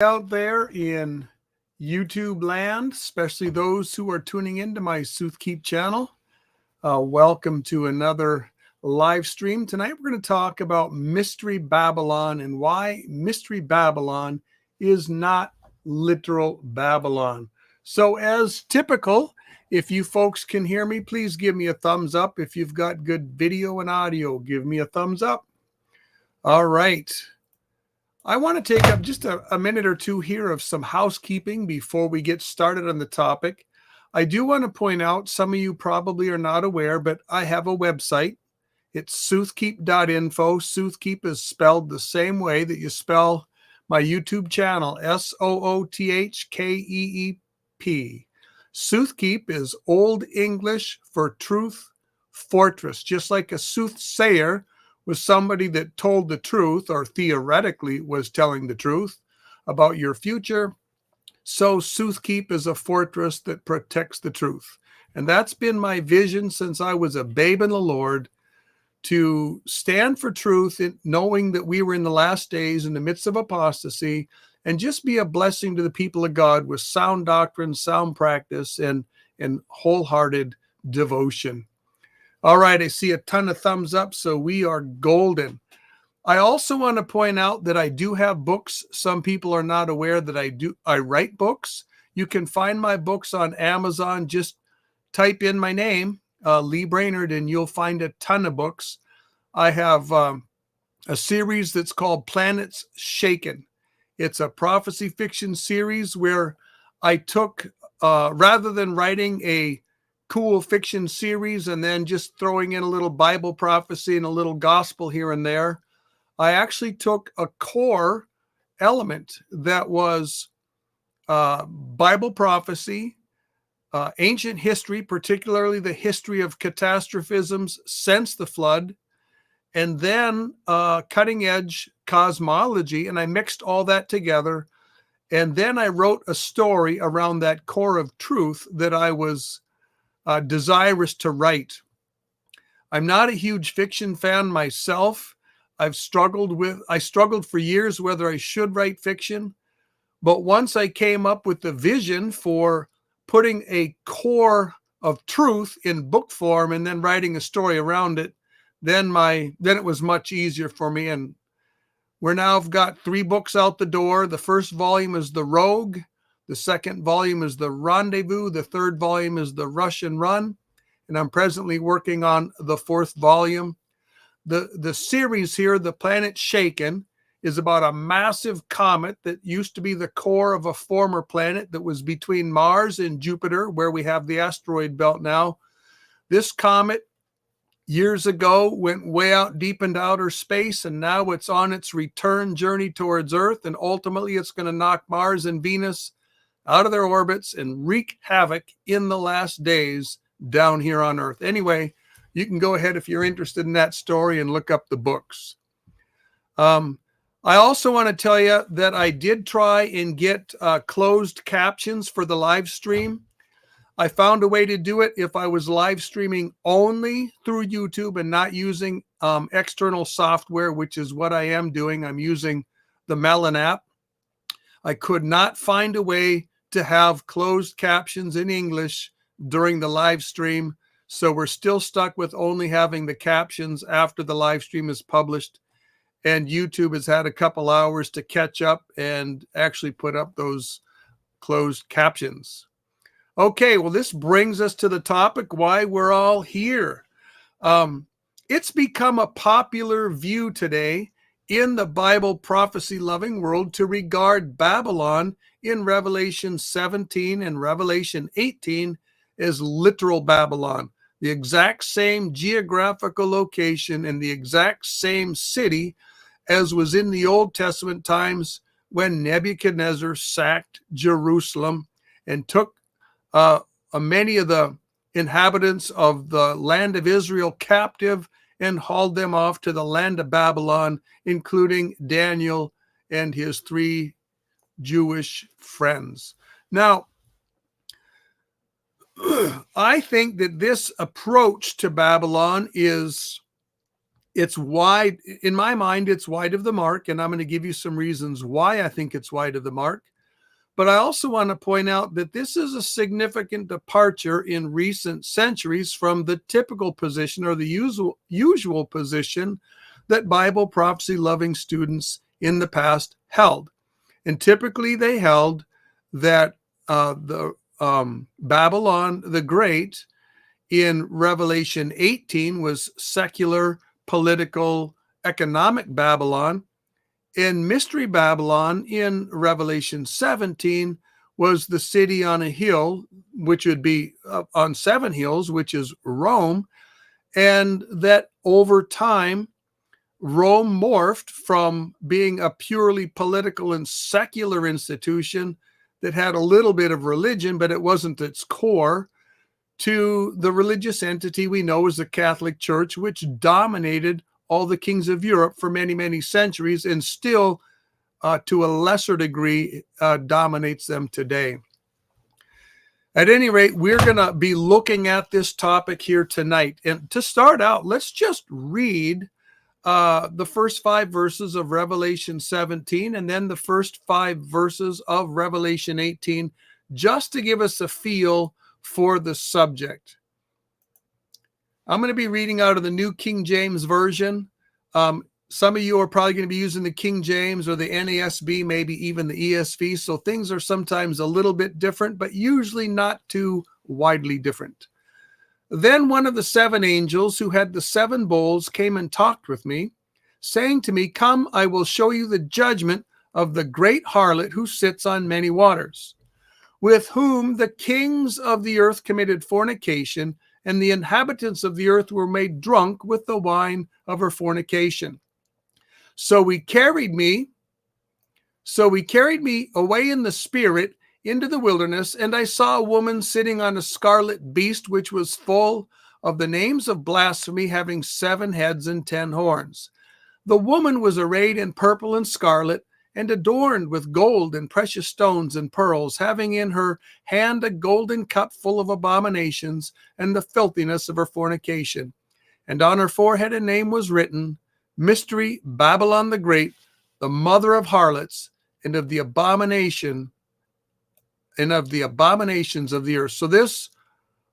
Out there in YouTube land, especially those who are tuning into my Soothkeep channel. Welcome to another live stream. Tonight we're going to talk about Mystery Babylon and why Mystery Babylon is not literal Babylon. So as typical, if you folks can hear me, please give me a thumbs up. If you've got good video and audio, give me a thumbs up. All right. I want to take up just a minute or two here of some housekeeping before we get started on the topic. I do want to point out, some of you probably are not aware, but I have a website. It's soothkeep.info. Soothkeep is spelled the same way that you spell my YouTube channel, Soothkeep. Soothkeep is Old English for truth fortress, just like a soothsayer was somebody that told the truth, or theoretically was telling the truth about your future. So Soothkeep is a fortress that protects the truth. And that's been my vision since I was a babe in the Lord, to stand for truth, knowing that we were in the last days in the midst of apostasy, and just be a blessing to the people of God with sound doctrine, sound practice, and wholehearted devotion. All right, I see a ton of thumbs up, so we are golden. I also want to point out that I do have books. Some people are not aware that I write books. You can find my books on Amazon. Just type in my name, Lee Brainerd, and you'll find a ton of books. I have a series that's called Planets Shaken. It's a prophecy fiction series where I took, rather than writing a cool fiction series and then just throwing in a little Bible prophecy and a little gospel here and there, I actually took a core element that was Bible prophecy, ancient history, particularly the history of catastrophisms since the flood, and then cutting edge cosmology, and I mixed all that together. And then I wrote a story around that core of truth that I was desirous to write. I'm not a huge fiction fan myself. I struggled for years whether I should write fiction. But once I came up with the vision for putting a core of truth in book form and then writing a story around it, then it was much easier for me. And we're now got 3 books out the door. The first volume is The Rogue. The second volume is The Rendezvous. The third volume is The Rush and Run. And I'm presently working on the 4th volume. The series here, The Planet Shaken, is about a massive comet that used to be the core of a former planet that was between Mars and Jupiter, where we have the asteroid belt now. This comet, years ago, went way out deep into outer space, and now it's on its return journey towards Earth, and ultimately it's going to knock Mars and Venus out of their orbits and wreak havoc in the last days down here on Earth. Anyway, you can go ahead if you're interested in that story and look up the books. I also want to tell you that I did try and get closed captions for the live stream. I found a way to do it if I was live streaming only through YouTube and not using external software, which is what I am doing. I'm using the Melon app. I could not find a way to have closed captions in English during the live stream. So we're still stuck with only having the captions after the live stream is published. And YouTube has had a couple hours to catch up and actually put up those closed captions. Okay, well, this brings us to the topic, why we're all here. It's become a popular view today in the Bible prophecy-loving world to regard Babylon in Revelation 17 and Revelation 18 as literal Babylon, the exact same geographical location and the exact same city as was in the Old Testament times when Nebuchadnezzar sacked Jerusalem and took many of the inhabitants of the land of Israel captive and hauled them off to the land of Babylon, including Daniel and his 3 Jewish friends. Now, I think that this approach to Babylon is It's wide. In my mind, it's wide of the mark, and I'm going to give you some reasons why I think it's wide of the mark. But I also want to point out that this is a significant departure in recent centuries from the typical position or the usual position that Bible prophecy loving students in the past held. And typically they held that Babylon the Great in Revelation 18 was secular, political, economic Babylon. And Mystery Babylon in Revelation 17 was the city on a hill, which would be on 7 hills, which is Rome. And that over time, Rome morphed from being a purely political and secular institution that had a little bit of religion, but it wasn't its core, to the religious entity we know as the Catholic Church, which dominated all the kings of Europe for many, many centuries, and still, to a lesser degree, dominates them today. At any rate, we're going to be looking at this topic here tonight. And to start out, let's just read the first 5 verses of Revelation 17 and then the first 5 verses of Revelation 18, just to give us a feel for the subject. I'm going to be reading out of the New King James Version. Some of you are probably going to be using the King James or the NASB, maybe even the ESV. So things are sometimes a little bit different, but usually not too widely different. Then one of the 7 angels who had the 7 bowls came and talked with me, saying to me, "Come, I will show you the judgment of the great harlot who sits on many waters, with whom the kings of the earth committed fornication, and the inhabitants of the earth were made drunk with the wine of her fornication. So he carried me away in the spirit into the wilderness, and I saw a woman sitting on a scarlet beast, which was full of the names of blasphemy, having 7 heads and 10 horns. The woman was arrayed in purple and scarlet, and adorned with gold and precious stones and pearls, having in her hand a golden cup full of abominations and the filthiness of her fornication. And on her forehead a name was written, Mystery Babylon the Great, the mother of harlots, and of the abominations of the earth." So this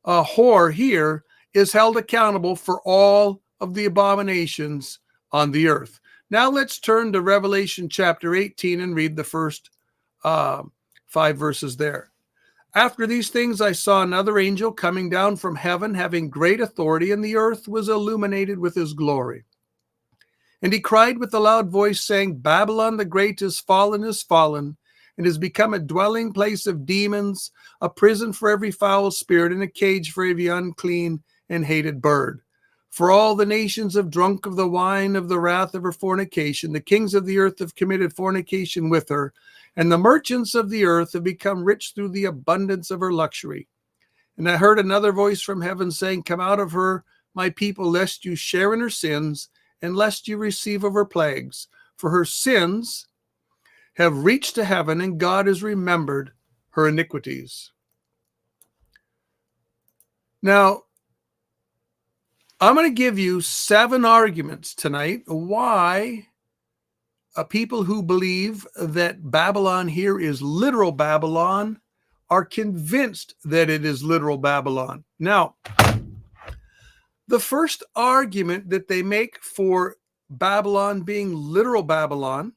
whore here is held accountable for all of the abominations on the earth. Now let's turn to Revelation chapter 18 and read the first 5 verses there. "After these things I saw another angel coming down from heaven, having great authority, and the earth was illuminated with his glory. And he cried with a loud voice, saying, Babylon the Great is fallen, and has become a dwelling place of demons, a prison for every foul spirit, and a cage for every unclean and hated bird. For all the nations have drunk of the wine of the wrath of her fornication. The kings of the earth have committed fornication with her, and the merchants of the earth have become rich through the abundance of her luxury. And I heard another voice from heaven saying, Come out of her, my people, lest you share in her sins, and lest you receive of her plagues. For her sins have reached to heaven, and God has remembered her iniquities." Now, I'm going to give you 7 arguments tonight why people who believe that Babylon here is literal Babylon are convinced that it is literal Babylon. Now, the first argument that they make for Babylon being literal Babylon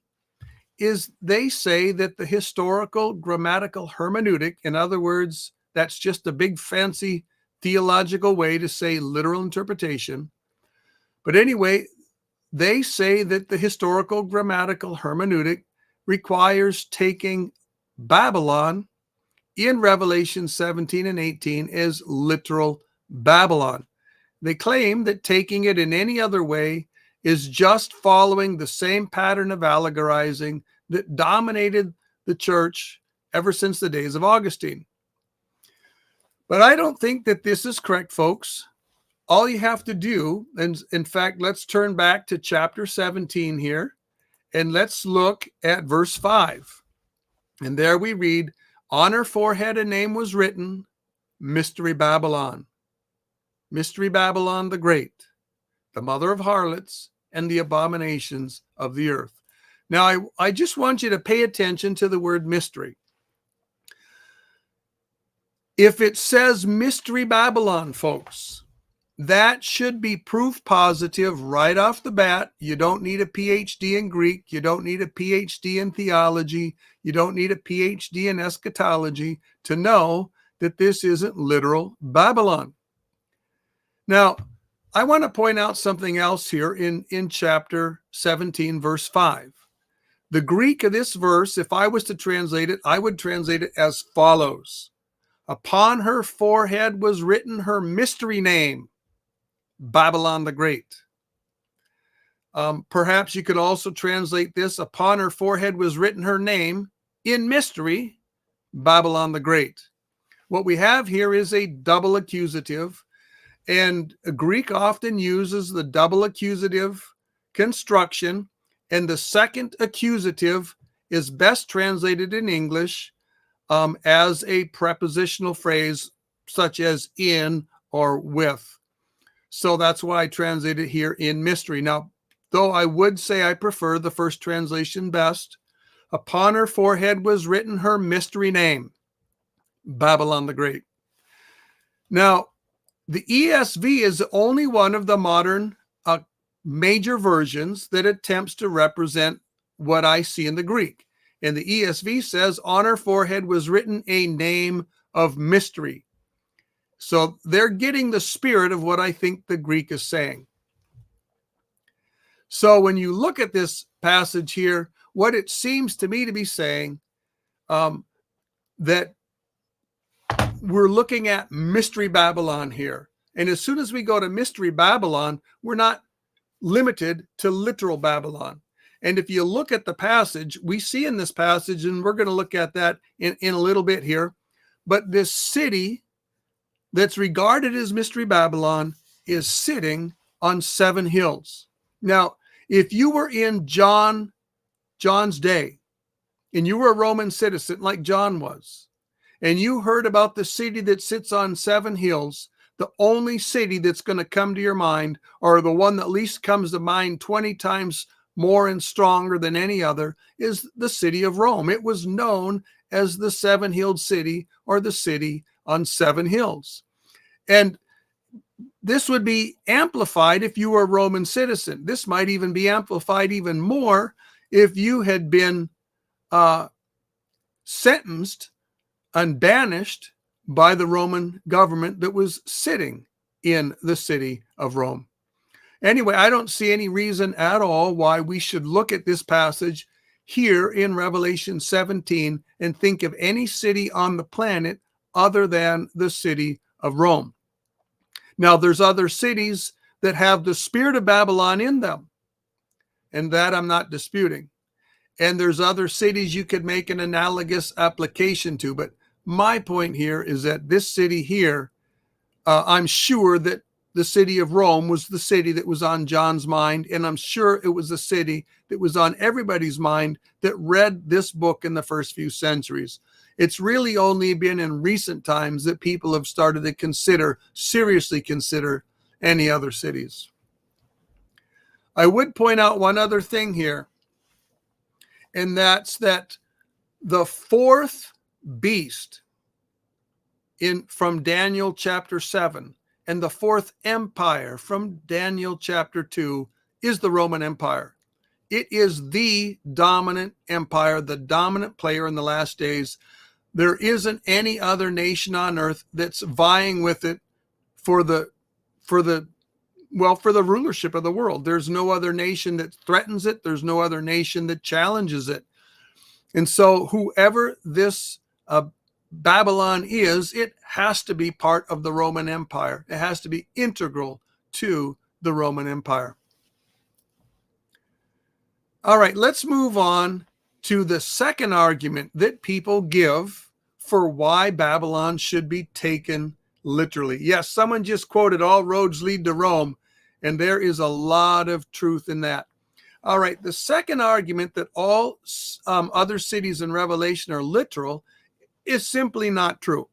is they say that the historical grammatical hermeneutic, in other words, that's just a big fancy theological way to say literal interpretation. But anyway, they say that the historical grammatical hermeneutic requires taking Babylon in Revelation 17 and 18 as literal Babylon. They claim that taking it in any other way is just following the same pattern of allegorizing that dominated the church ever since the days of Augustine. But I don't think that this is correct, folks. All you have to do, and in fact, let's turn back to chapter 17 here, and let's look at verse 5. And there we read, "On her forehead a name was written, Mystery Babylon. Mystery Babylon the Great, the mother of harlots, and the abominations of the earth. Now, I just want you to pay attention to the word mystery. If it says Mystery Babylon, folks, that should be proof positive right off the bat. You don't need a PhD in Greek. You don't need a PhD in theology. You don't need a PhD in eschatology to know that this isn't literal Babylon. Now, I want to point out something else here in chapter 17, verse 5. The Greek of this verse, if I was to translate it, I would translate it as follows. Upon her forehead was written her mystery name, Babylon the Great. Perhaps you could also translate this, upon her forehead was written her name in mystery, Babylon the Great. What we have here is a double accusative, and Greek often uses the double accusative construction, and the second accusative is best translated in English as a prepositional phrase such as in or with. So that's why I translated here in mystery. Now, though I would say I prefer the first translation best, upon her forehead was written her mystery name, Babylon the Great. Now, the ESV is the only one of the modern major versions that attempts to represent what I see in the Greek. And the ESV says, on her forehead was written a name of mystery. So they're getting the spirit of what I think the Greek is saying. So when you look at this passage here, what it seems to me to be saying, that we're looking at Mystery Babylon here. And as soon as we go to Mystery Babylon, we're not limited to literal Babylon. And if you look at the passage, we see in this passage, and we're going to look at that in a little bit here, but this city that's regarded as Mystery Babylon is sitting on 7 hills. Now, if you were in John's day, and you were a Roman citizen like John was, and you heard about the city that sits on 7 hills, the only city that's going to come to your mind, or the one that least comes to mind 20 times more and stronger than any other, is the city of Rome. It was known as the 7-hilled city, or the city on 7 hills. And this would be amplified if you were a Roman citizen. This might even be amplified even more if you had been sentenced and banished by the Roman government that was sitting in the city of Rome. Anyway, I don't see any reason at all why we should look at this passage here in Revelation 17 and think of any city on the planet other than the city of Rome. Now, there's other cities that have the spirit of Babylon in them, and that I'm not disputing. And there's other cities you could make an analogous application to, but my point here is that this city here, I'm sure that the city of Rome was the city that was on John's mind, and I'm sure it was the city that was on everybody's mind that read this book in the first few centuries. It's really only been in recent times that people have started to seriously consider any other cities. I would point out one other thing here, and that's that the 4th beast from Daniel chapter 7 and the 4th empire from Daniel chapter 2 is the Roman Empire. It is the dominant empire, the dominant player in the last days. There isn't any other nation on earth that's vying with it for the rulership of the world. There's no other nation that threatens it. There's no other nation that challenges it. And so whoever this Babylon is, it has to be part of the Roman Empire. It has to be integral to the Roman Empire. All right, let's move on to the second argument that people give for why Babylon should be taken literally. Yes, someone just quoted, all roads lead to Rome, and there is a lot of truth in that. All right, the second argument that all other cities in Revelation are literal is simply not true.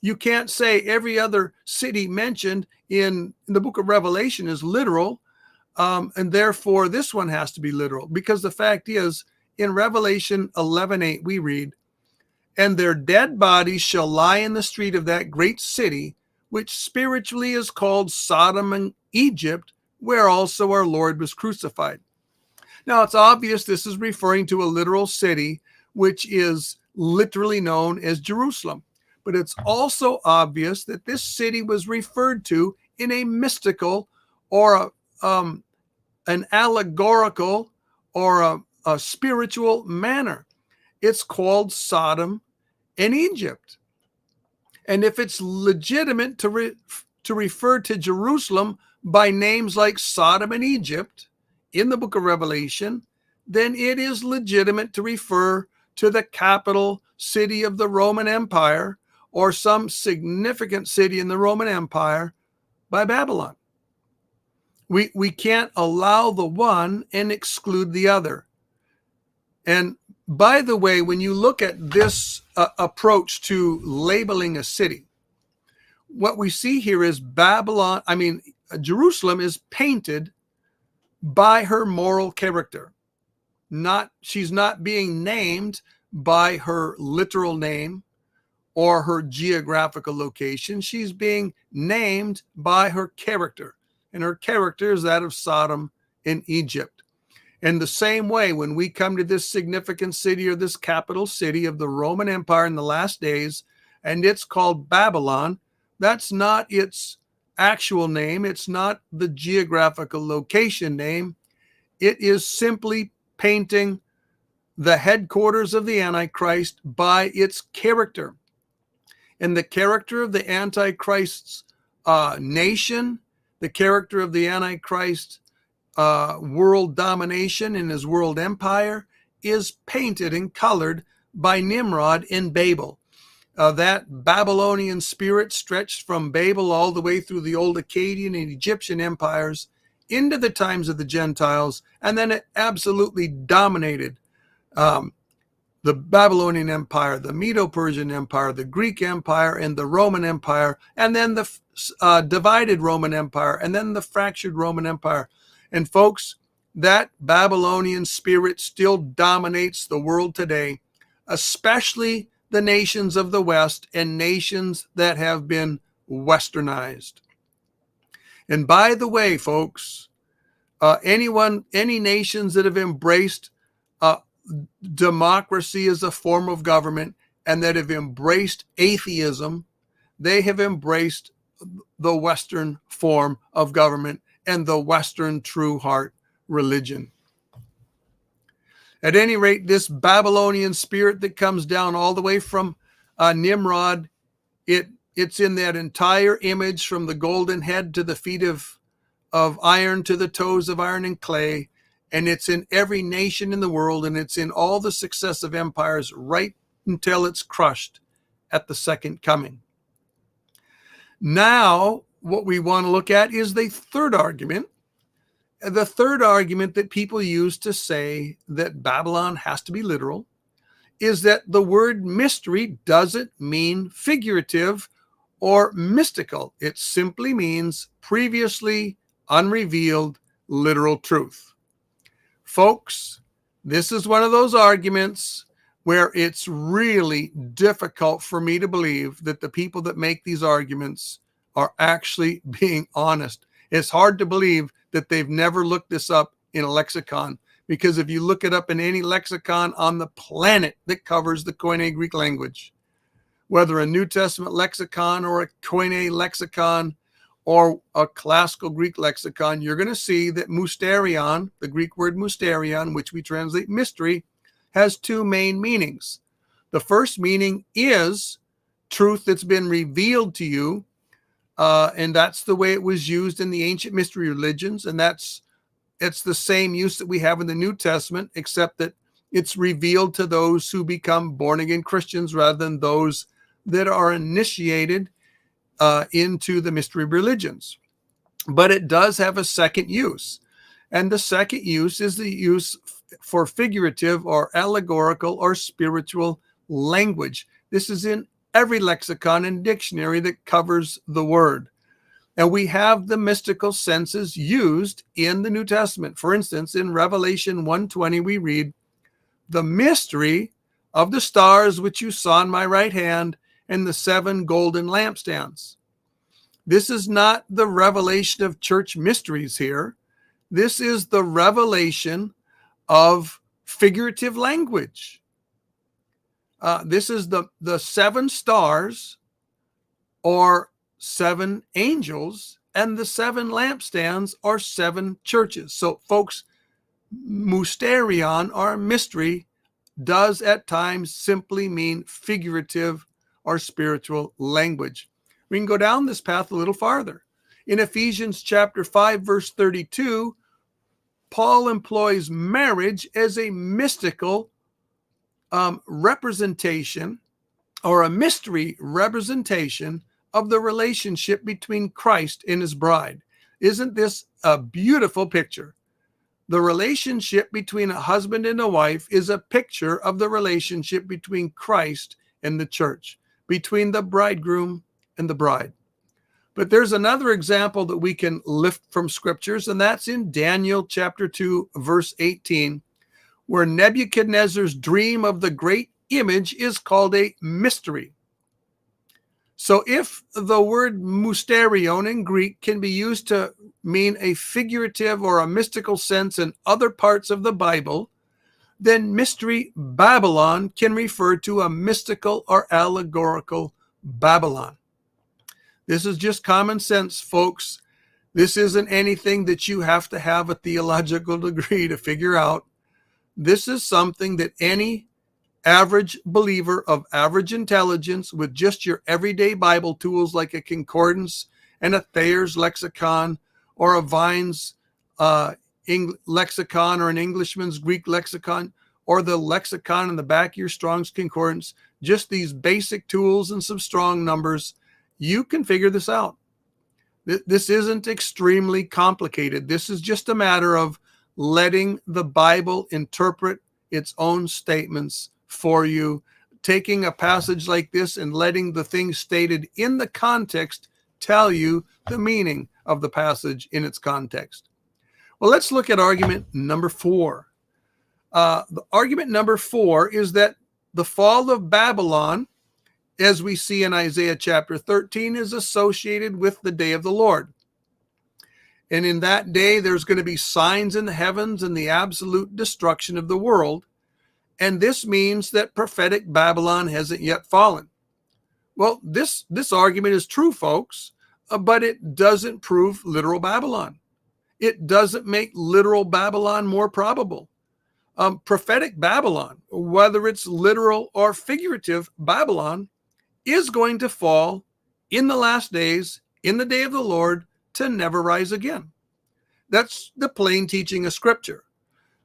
You can't say every other city mentioned in the book of Revelation is literal. And therefore, this one has to be literal, because the fact is, in Revelation 11:8, we read, "And their dead bodies shall lie in the street of that great city, which spiritually is called Sodom and Egypt, where also our Lord was crucified." Now, it's obvious this is referring to a literal city, which is literally known as Jerusalem. But it's also obvious that this city was referred to in a mystical or an allegorical or a spiritual manner. It's called Sodom and Egypt. And if it's legitimate to refer to Jerusalem by names like Sodom and Egypt in the book of Revelation, then it is legitimate to refer to the capital city of the Roman Empire or some significant city in the Roman Empire by Babylon. We can't allow the one and exclude the other. And by the way, when you look at this approach to labeling a city, what we see here is Jerusalem is painted by her moral character. She's not being named by her literal name or her geographical location. She's being named by her character, and her character is that of Sodom and Egypt. In the same way, when we come to this significant city or this capital city of the Roman Empire in the last days, and it's called Babylon, that's not its actual name. It's not the geographical location name. It is simply painting the headquarters of the Antichrist by its character. And the character of the Antichrist's nation, the character of the Antichrist world domination in his world empire is painted and colored by Nimrod in Babel. That Babylonian spirit stretched from Babel all the way through the old Akkadian and Egyptian empires into the times of the Gentiles, and then it absolutely dominated the Babylonian Empire, the Medo-Persian Empire, the Greek Empire, and the Roman Empire, and then the divided Roman Empire, and then the fractured Roman Empire. And folks, that Babylonian spirit still dominates the world today, especially the nations of the West and nations that have been westernized. And by the way, folks, any nations that have embraced democracy as a form of government and that have embraced atheism, they have embraced the Western form of government and the Western true heart religion. At any rate, this Babylonian spirit that comes down all the way from Nimrod, it's in that entire image from the golden head to the feet of iron to the toes of iron and clay. And it's in every nation in the world, and it's in all the successive empires right until it's crushed at the second coming. Now, what we want to look at is the third argument. The third argument that people use to say that Babylon has to be literal is that the word mystery doesn't mean figurative or mystical. It simply means previously unrevealed literal truth. Folks, this is one of those arguments where it's really difficult for me to believe that the people that make these arguments are actually being honest. It's hard to believe that they've never looked this up in a lexicon, because if you look it up in any lexicon on the planet that covers the Koine Greek language, whether a New Testament lexicon or a Koine lexicon or a classical Greek lexicon, you're going to see that mysterion, the Greek word mysterion, which we translate mystery, has two main meanings. The first meaning is truth that's been revealed to you, and that's the way it was used in the ancient mystery religions, and it's the same use that we have in the New Testament, except that it's revealed to those who become born-again Christians rather than those that are initiated into the mystery religions. But it does have a second use. And the second use is the use for figurative or allegorical or spiritual language. This is in every lexicon and dictionary that covers the word. And we have the mystical senses used in the New Testament. For instance, in Revelation 1:20, we read, "The mystery of the stars which you saw in my right hand and the 7 golden lampstands." This is not the revelation of church mysteries here. This is the revelation of figurative language. This is the 7 stars or 7 angels, and the 7 lampstands are 7 churches. So, folks, mysterion or mystery does at times simply mean figurative or spiritual language. We can go down this path a little farther. In Ephesians chapter 5, verse 32, Paul employs marriage as a mystical representation or a mystery representation of the relationship between Christ and his bride. Isn't this a beautiful picture? The relationship between a husband and a wife is a picture of the relationship between Christ and the church, between the bridegroom and the bride. But there's another example that we can lift from scriptures, and that's in Daniel chapter 2, verse 18, where Nebuchadnezzar's dream of the great image is called a mystery. So if the word mysterion in Greek can be used to mean a figurative or a mystical sense in other parts of the Bible, then mystery Babylon can refer to a mystical or allegorical Babylon. This is just common sense, folks. This isn't anything that you have to have a theological degree to figure out. This is something that any average believer of average intelligence with just your everyday Bible tools like a concordance and a Thayer's lexicon or a Vine's lexicon or an Englishman's Greek lexicon or the lexicon in the back of your Strong's Concordance, just these basic tools and some strong numbers, you can figure this out. This isn't extremely complicated. This is just a matter of letting the Bible interpret its own statements for you, taking a passage like this and letting the things stated in the context tell you the meaning of the passage in its context. Well, let's look at argument number 4. The argument number 4 is that the fall of Babylon, as we see in Isaiah chapter 13, is associated with the day of the Lord. And in that day, there's going to be signs in the heavens and the absolute destruction of the world. And this means that prophetic Babylon hasn't yet fallen. Well, this argument is true, folks, but it doesn't prove literal Babylon. It doesn't make literal Babylon more probable. Prophetic Babylon, whether it's literal or figurative Babylon, is going to fall in the last days, in the day of the Lord, to never rise again. That's the plain teaching of Scripture.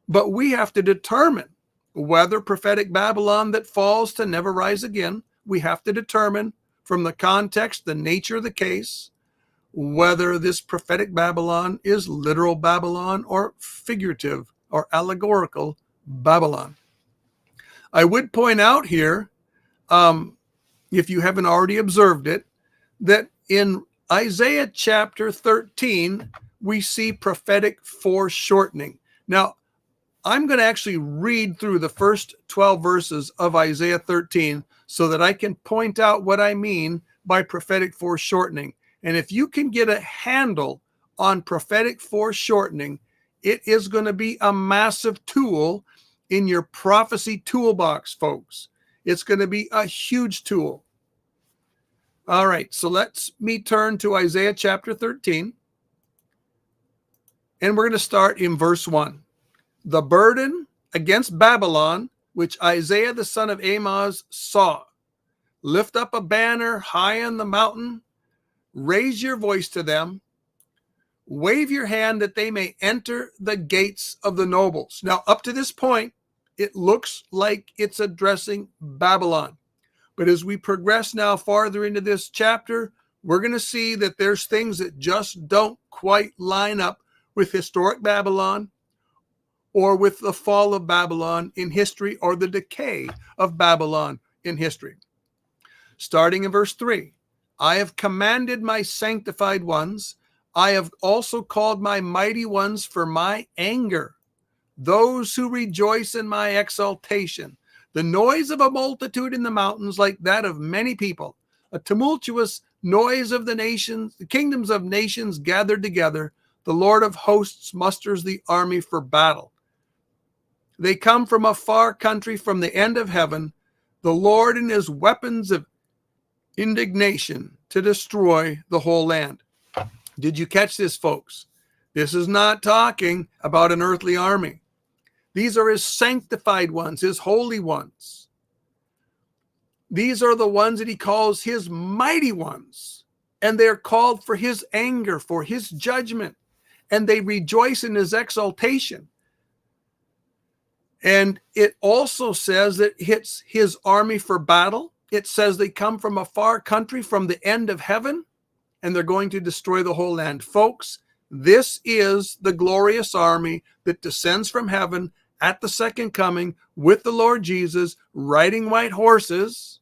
But we have to determine whether prophetic Babylon that falls to never rise again, we have to determine from the context, the nature of the case, whether this prophetic Babylon is literal Babylon or figurative or allegorical Babylon. I would point out here, if you haven't already observed it, that in Isaiah chapter 13, we see prophetic foreshortening. Now, I'm going to actually read through the first 12 verses of Isaiah 13 so that I can point out what I mean by prophetic foreshortening. And if you can get a handle on prophetic foreshortening, it is going to be a massive tool in your prophecy toolbox, folks. It's going to be a huge tool. All right, so let's turn to Isaiah chapter 13. And we're going to start in verse 1. The burden against Babylon, which Isaiah the son of Amoz saw. Lift up a banner high on the mountain. Raise your voice to them. Wave your hand that they may enter the gates of the nobles. Now, up to this point, it looks like it's addressing Babylon. But as we progress now farther into this chapter, we're going to see that there's things that just don't quite line up with historic Babylon or with the fall of Babylon in history or the decay of Babylon in history. Starting in verse 3, I have commanded my sanctified ones. I have also called my mighty ones for my anger, those who rejoice in my exaltation. The noise of a multitude in the mountains, like that of many people, a tumultuous noise of the nations, the kingdoms of nations gathered together. The Lord of hosts musters the army for battle. They come from a far country, from the end of heaven, the Lord and his weapons of indignation to destroy the whole land. Did you catch this, folks? This is not talking about an earthly army. These are his sanctified ones, his holy ones. These are the ones that he calls his mighty ones. And they're called for his anger, for his judgment. And they rejoice in his exaltation. And it also says that it's his army for battle. It says they come from a far country, from the end of heaven, and they're going to destroy the whole land. Folks, this is the glorious army that descends from heaven at the second coming with the Lord Jesus, riding white horses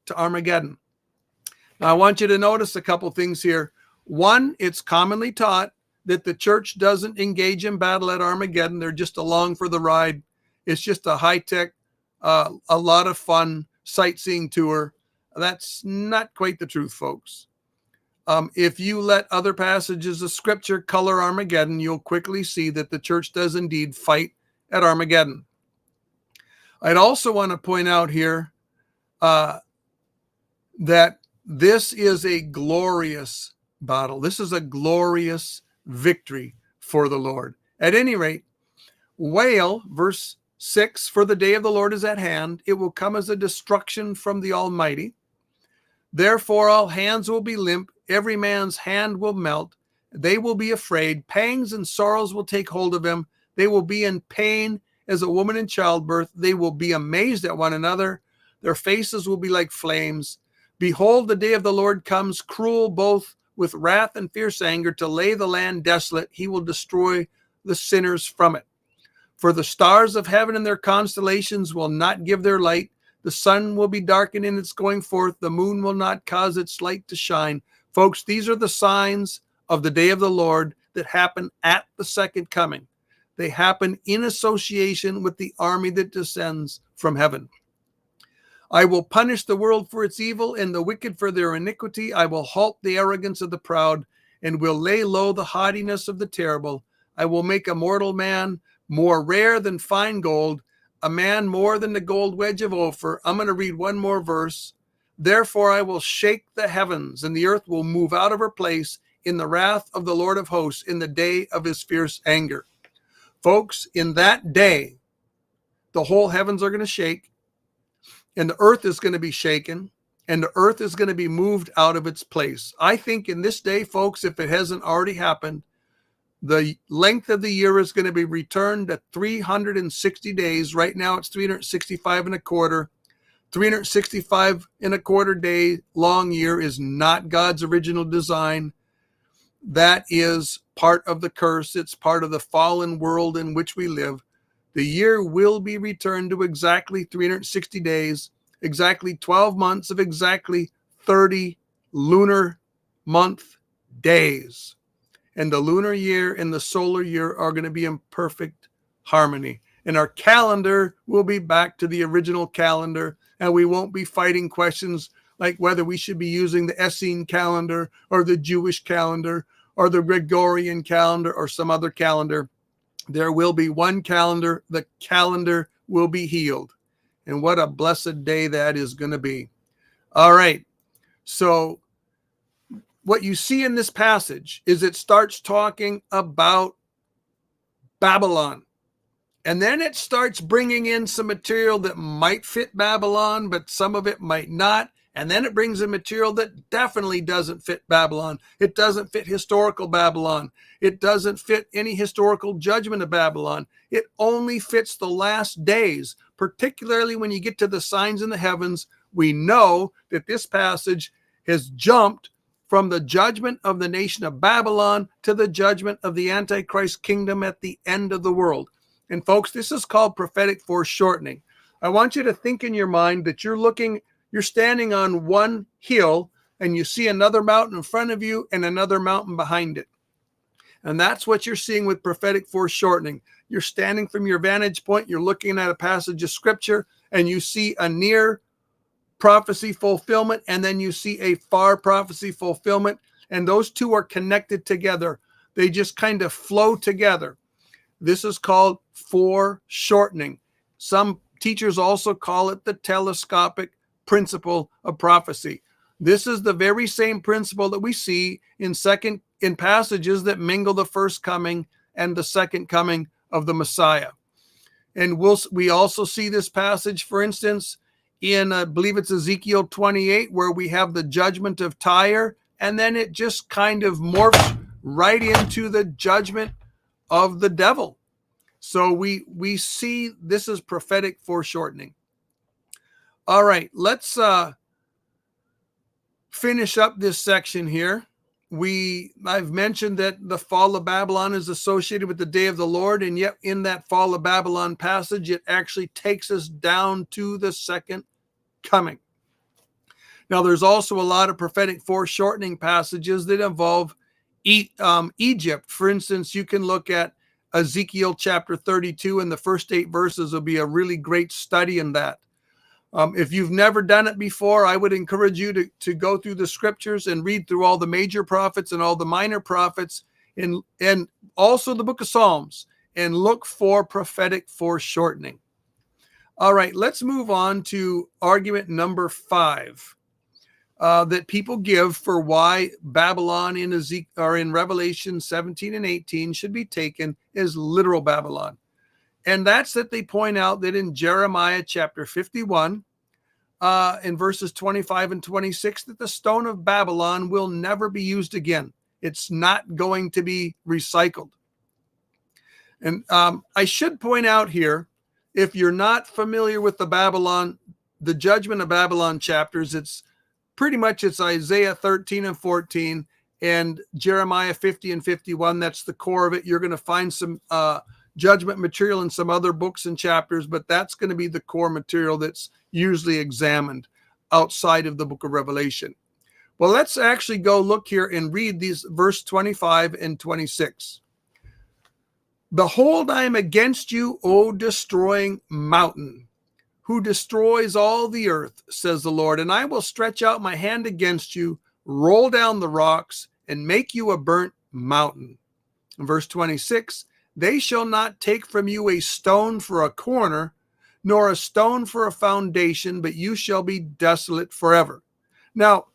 to Armageddon. Now, I want you to notice a couple things here. One, it's commonly taught that the church doesn't engage in battle at Armageddon. They're just along for the ride. It's just a high-tech, a lot of fun sightseeing tour. That's not quite the truth, folks. If you let other passages of scripture color Armageddon, you'll quickly see that the church does indeed fight at Armageddon. I'd also want to point out here that this is a glorious battle. This is a glorious victory for the Lord. At any rate, wail, verse 6, for the day of the Lord is at hand. It will come as a destruction from the Almighty. Therefore, all hands will be limp. Every man's hand will melt. They will be afraid. Pangs and sorrows will take hold of them. They will be in pain as a woman in childbirth. They will be amazed at one another. Their faces will be like flames. Behold, the day of the Lord comes, cruel both with wrath and fierce anger, to lay the land desolate. He will destroy the sinners from it. For the stars of heaven and their constellations will not give their light. The sun will be darkened in its going forth. The moon will not cause its light to shine. Folks, these are the signs of the day of the Lord that happen at the second coming. They happen in association with the army that descends from heaven. I will punish the world for its evil and the wicked for their iniquity. I will halt the arrogance of the proud and will lay low the haughtiness of the terrible. I will make a mortal man more rare than fine gold, a man more than the gold wedge of Ophir. I'm going to read one more verse. Therefore I will shake the heavens, and the earth will move out of her place in the wrath of the Lord of hosts, in the day of his fierce anger. Folks, in that day, the whole heavens are going to shake, and the earth is going to be shaken, and the earth is going to be moved out of its place. I think in this day, folks, if it hasn't already happened, the length of the year is going to be returned to 360 days. Right now it's 365 and a quarter. 365 and a quarter day long year is not God's original design. That is part of the curse. It's part of the fallen world in which we live. The year will be returned to exactly 360 days, exactly 12 months of exactly 30 lunar month days. And the lunar year and the solar year are going to be in perfect harmony. And our calendar will be back to the original calendar, and we won't be fighting questions like whether we should be using the Essene calendar or the Jewish calendar or the Gregorian calendar or some other calendar. There will be one calendar. The calendar will be healed. And what a blessed day that is going to be. All right. So what you see in this passage is it starts talking about Babylon. And then it starts bringing in some material that might fit Babylon, but some of it might not. And then it brings in material that definitely doesn't fit Babylon. It doesn't fit historical Babylon. It doesn't fit any historical judgment of Babylon. It only fits the last days, particularly when you get to the signs in the heavens. We know that this passage has jumped from the judgment of the nation of Babylon to the judgment of the Antichrist kingdom at the end of the world. And folks, this is called prophetic foreshortening. I want you to think in your mind that you're standing on one hill and you see another mountain in front of you and another mountain behind it. And that's what you're seeing with prophetic foreshortening. You're standing from your vantage point, you're looking at a passage of scripture, and you see a near prophecy fulfillment, and then you see a far prophecy fulfillment, and those two are connected together. They just kind of flow together. This is called foreshortening. Some teachers also call it the telescopic principle of prophecy. This is the very same principle that we see in passages that mingle the first coming and the second coming of the Messiah. And we also see this passage, for instance, in I believe it's Ezekiel 28, where we have the judgment of Tyre, and then it just kind of morphs right into the judgment of the devil. So we see this is prophetic foreshortening. All right, let's finish up this section here. I've mentioned that the fall of Babylon is associated with the day of the Lord, and yet in that fall of Babylon passage, it actually takes us down to the second coming. Now, there's also a lot of prophetic foreshortening passages that involve Egypt. For instance, you can look at Ezekiel chapter 32, and the first 8 verses will be a really great study in that. If you've never done it before, I would encourage you to go through the scriptures and read through all the major prophets and all the minor prophets, and also the book of Psalms, and look for prophetic foreshortening. All right, let's move on to argument number 5 that people give for why Babylon in Revelation 17 and 18 should be taken as literal Babylon. And that's that they point out that in Jeremiah chapter 51, in verses 25 and 26, that the stone of Babylon will never be used again. It's not going to be recycled. And I should point out here, if you're not familiar with the judgment of Babylon chapters, it's Isaiah 13 and 14 and Jeremiah 50 and 51. That's the core of it. You're going to find some judgment material in some other books and chapters, but that's going to be the core material that's usually examined outside of the book of Revelation. Well, let's actually go look here and read these verse 25 and 26. Behold, I am against you, O destroying mountain, who destroys all the earth, says the Lord, and I will stretch out my hand against you, roll down the rocks, and make you a burnt mountain. In verse 26, they shall not take from you a stone for a corner, nor a stone for a foundation, but you shall be desolate forever. Now,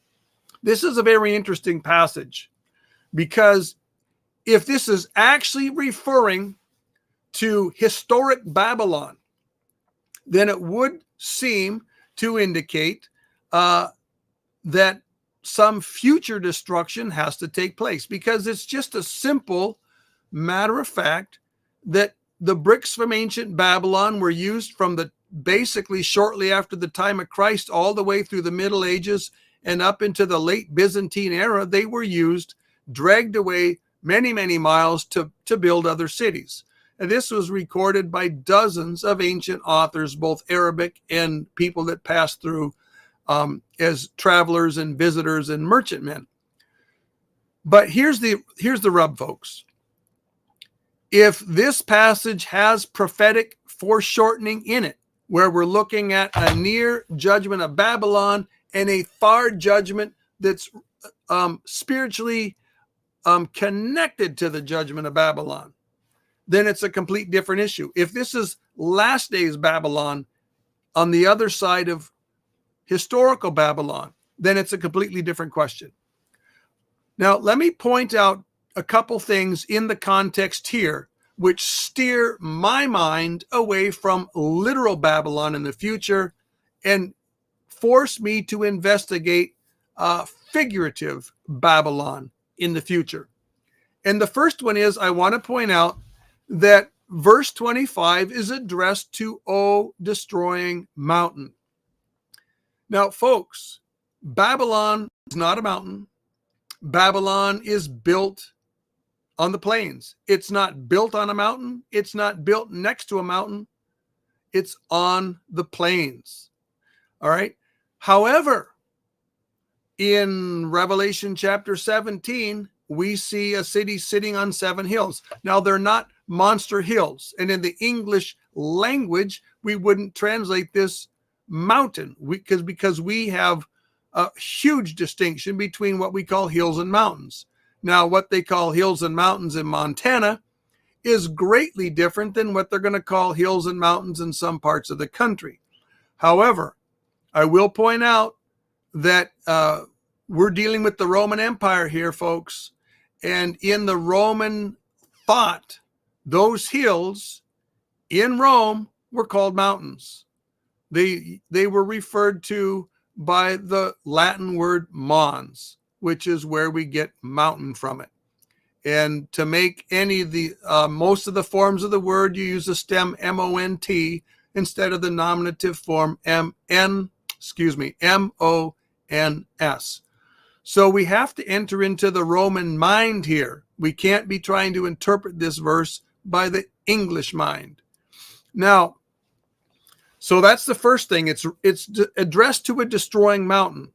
this is a very interesting passage, because if this is actually referring to historic Babylon, then it would seem to indicate that some future destruction has to take place, because it's just a simple matter of fact that the bricks from ancient Babylon were used from basically shortly after the time of Christ all the way through the Middle Ages and up into the late Byzantine era. They were used, dragged away many, many miles to build other cities. And this was recorded by dozens of ancient authors, both Arabic and people that passed through as travelers and visitors and merchantmen. But here's the rub, folks. If this passage has prophetic foreshortening in it, where we're looking at a near judgment of Babylon and a far judgment that's spiritually connected to the judgment of Babylon, then it's a complete different issue. If this is last days Babylon on the other side of historical Babylon, then it's a completely different question. Now, let me point out a couple things in the context here which steer my mind away from literal Babylon in the future and force me to investigate figurative Babylon in the future. And the first one is, I want to point out that verse 25 is addressed to O destroying mountain. Now, folks, Babylon is not a mountain. Babylon is built on the plains. It's not built on a mountain. It's not built next to a mountain. It's on the plains. All right. However, In Revelation chapter 17, we see a city sitting on 7 hills. Now, they're not monster hills. And in the English language, we wouldn't translate this mountain because we have a huge distinction between what we call hills and mountains. Now, what they call hills and mountains in Montana is greatly different than what they're going to call hills and mountains in some parts of the country. However, I will point out that we're dealing with the Roman Empire here, folks. And in the Roman thought, those hills in Rome were called mountains. They were referred to by the Latin word mons, which is where we get mountain from it. And to make any of the most of the forms of the word, you use the stem M-O-N-T instead of the nominative form M-O-N-S. So we have to enter into the Roman mind here. We can't be trying to interpret this verse by the English mind. Now, so that's the first thing. It's addressed to a destroying mountain.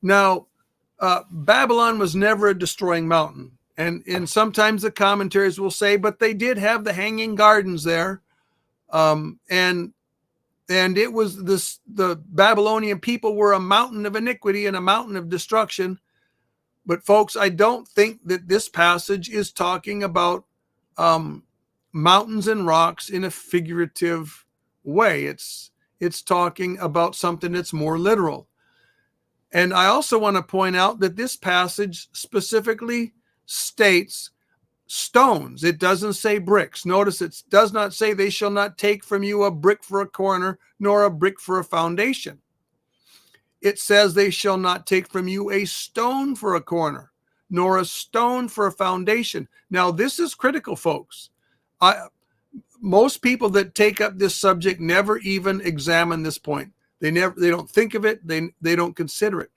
Now, Babylon was never a destroying mountain. And sometimes the commentaries will say, but they did have the hanging gardens there. And it was the Babylonian people were a mountain of iniquity and a mountain of destruction. But folks, I don't think that this passage is talking about mountains and rocks in a figurative way. It's talking about something that's more literal. And I also want to point out that this passage specifically states stones. It doesn't say bricks. Notice it does not say they shall not take from you a brick for a corner, nor a brick for a foundation. It says they shall not take from you a stone for a corner, nor a stone for a foundation. Now, this is critical, folks. Most people that take up this subject never even examine this point. They don't think of it. They don't consider it.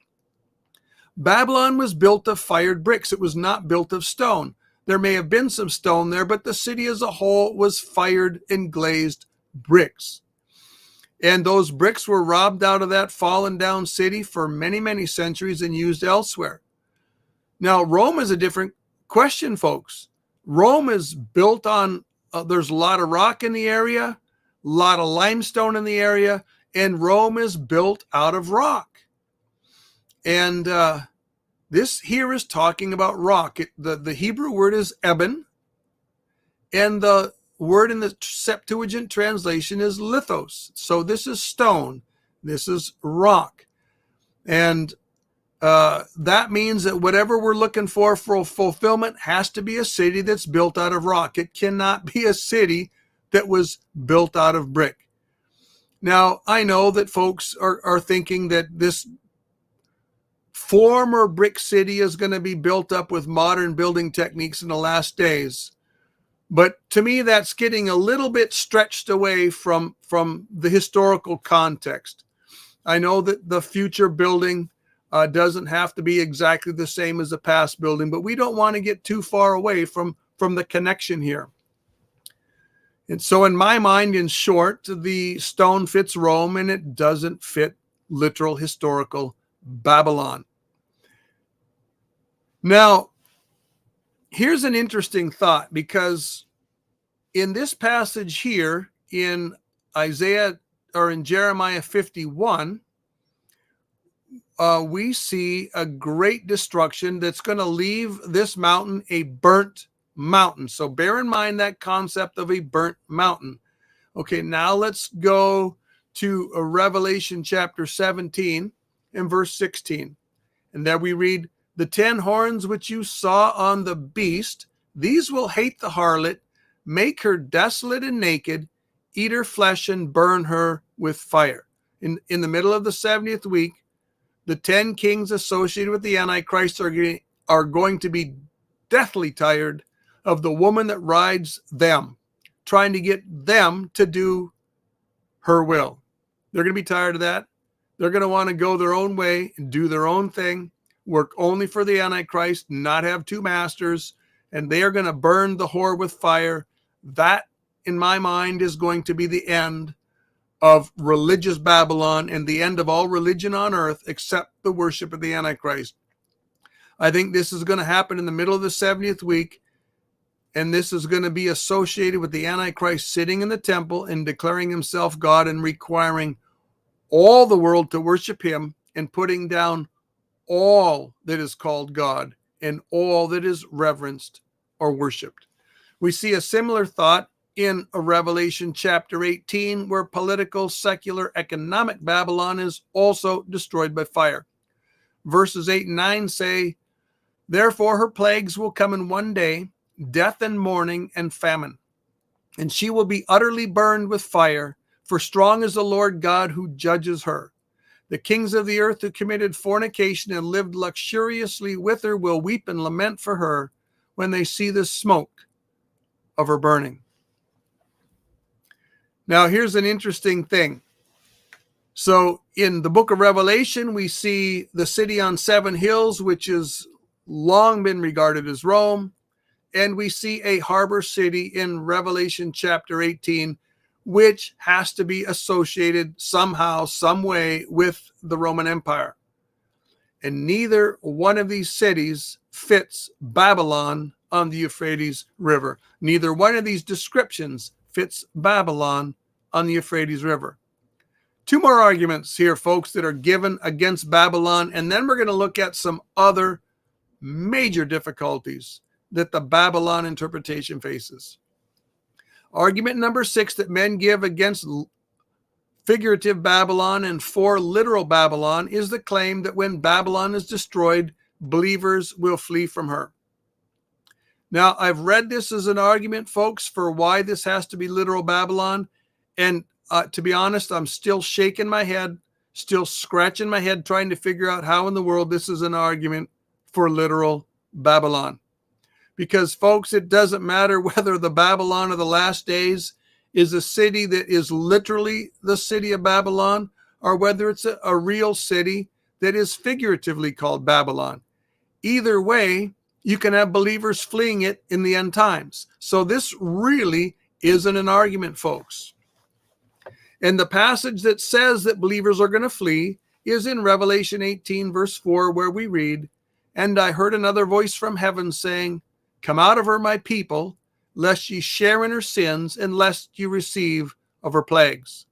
Babylon was built of fired bricks. It was not built of stone. There may have been some stone there, but the city as a whole was fired and glazed bricks. And those bricks were robbed out of that fallen down city for many, many centuries and used elsewhere. Now, Rome is a different question, folks. Rome is built on, there's a lot of rock in the area, a lot of limestone in the area, and Rome is built out of rock. And this here is talking about rock. The Hebrew word is eben, and the word in the Septuagint translation is lithos. So this is stone. This is rock. And that means that whatever we're looking for fulfillment has to be a city that's built out of rock. It cannot be a city that was built out of brick. Now, I know that folks are thinking that this former brick city is going to be built up with modern building techniques in the last days. But to me, that's getting a little bit stretched away from the historical context. I know that the future building doesn't have to be exactly the same as the past building, but we don't want to get too far away from the connection here. And so in my mind, in short, the stone fits Rome and it doesn't fit literal historical Babylon. Now, here's an interesting thought, because in this passage here in Isaiah or in Jeremiah 51, we see a great destruction that's going to leave this mountain a burnt mountain. So bear in mind that concept of a burnt mountain. Okay, now let's go to Revelation chapter 17 and verse 16. And there we read, "The 10 horns which you saw on the beast, these will hate the harlot, make her desolate and naked, eat her flesh and burn her with fire." In the middle of the 70th week, the 10 kings associated with the Antichrist are going to be deathly tired of the woman that rides them, trying to get them to do her will. They're going to be tired of that. They're going to want to go their own way and do their own thing, work only for the Antichrist, not have two masters, and they are going to burn the whore with fire. That, in my mind, is going to be the end of religious Babylon and the end of all religion on earth except the worship of the Antichrist. I think this is going to happen in the middle of the 70th week, and this is going to be associated with the Antichrist sitting in the temple and declaring himself God and requiring all the world to worship him and putting down all that is called God and all that is reverenced or worshiped. We see a similar thought in Revelation chapter 18, where political, secular, economic Babylon is also destroyed by fire. Verses 8 and 9 say, "Therefore her plagues will come in one day, death and mourning and famine. And she will be utterly burned with fire, for strong is the Lord God who judges her. The kings of the earth who committed fornication and lived luxuriously with her will weep and lament for her when they see the smoke of her burning." Now, here's an interesting thing. So in the book of Revelation, we see the city on seven hills, which has long been regarded as Rome. And we see a harbor city in Revelation chapter 18, which has to be associated somehow, some way with the Roman Empire. And neither one of these cities fits Babylon on the Euphrates River. Neither one of these descriptions fits Babylon on the Euphrates River. Two more arguments here, folks, that are given against Babylon, and then we're going to look at some other major difficulties that the Babylon interpretation faces. Argument number 6 that men give against figurative Babylon and for literal Babylon is the claim that when Babylon is destroyed, believers will flee from her. Now, I've read this as an argument, folks, for why this has to be literal Babylon. And to be honest, I'm still shaking my head, still scratching my head, trying to figure out how in the world this is an argument for literal Babylon. Because, folks, it doesn't matter whether the Babylon of the last days is a city that is literally the city of Babylon, or whether it's a real city that is figuratively called Babylon. Either way, you can have believers fleeing it in the end times. So this really isn't an argument, folks. And the passage that says that believers are going to flee is in Revelation 18, verse 4, where we read, "And I heard another voice from heaven saying, 'Come out of her, my people, lest ye share in her sins, and lest you receive of her plagues.'"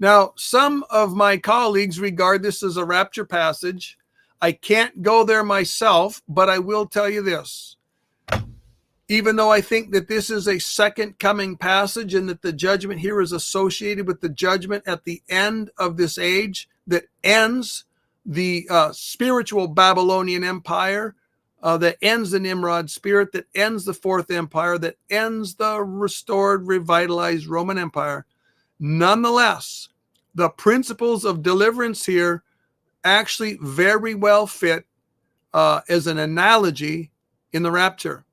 Now, some of my colleagues regard this as a rapture passage. I can't go there myself, but I will tell you this. Even though I think that this is a second coming passage and that the judgment here is associated with the judgment at the end of this age that ends the spiritual Babylonian Empire, that ends the Nimrod spirit, that ends the Fourth Empire, that ends the restored, revitalized Roman Empire. Nonetheless, the principles of deliverance here actually very well fit as an analogy in the rapture.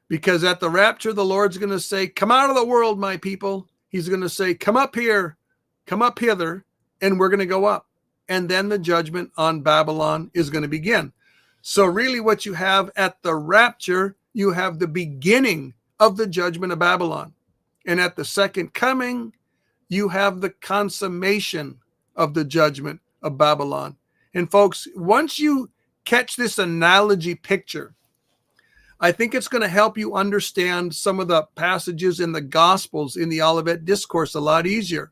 Because at the rapture, the Lord's going to say, "Come out of the world, my people." He's going to say, "Come up here, come up hither," and we're going to go up. And then the judgment on Babylon is going to begin. So really what you have at the rapture, you have the beginning of the judgment of Babylon. And at the second coming, you have the consummation of the judgment of Babylon. And folks, once you catch this analogy picture, I think it's going to help you understand some of the passages in the Gospels in the Olivet Discourse a lot easier.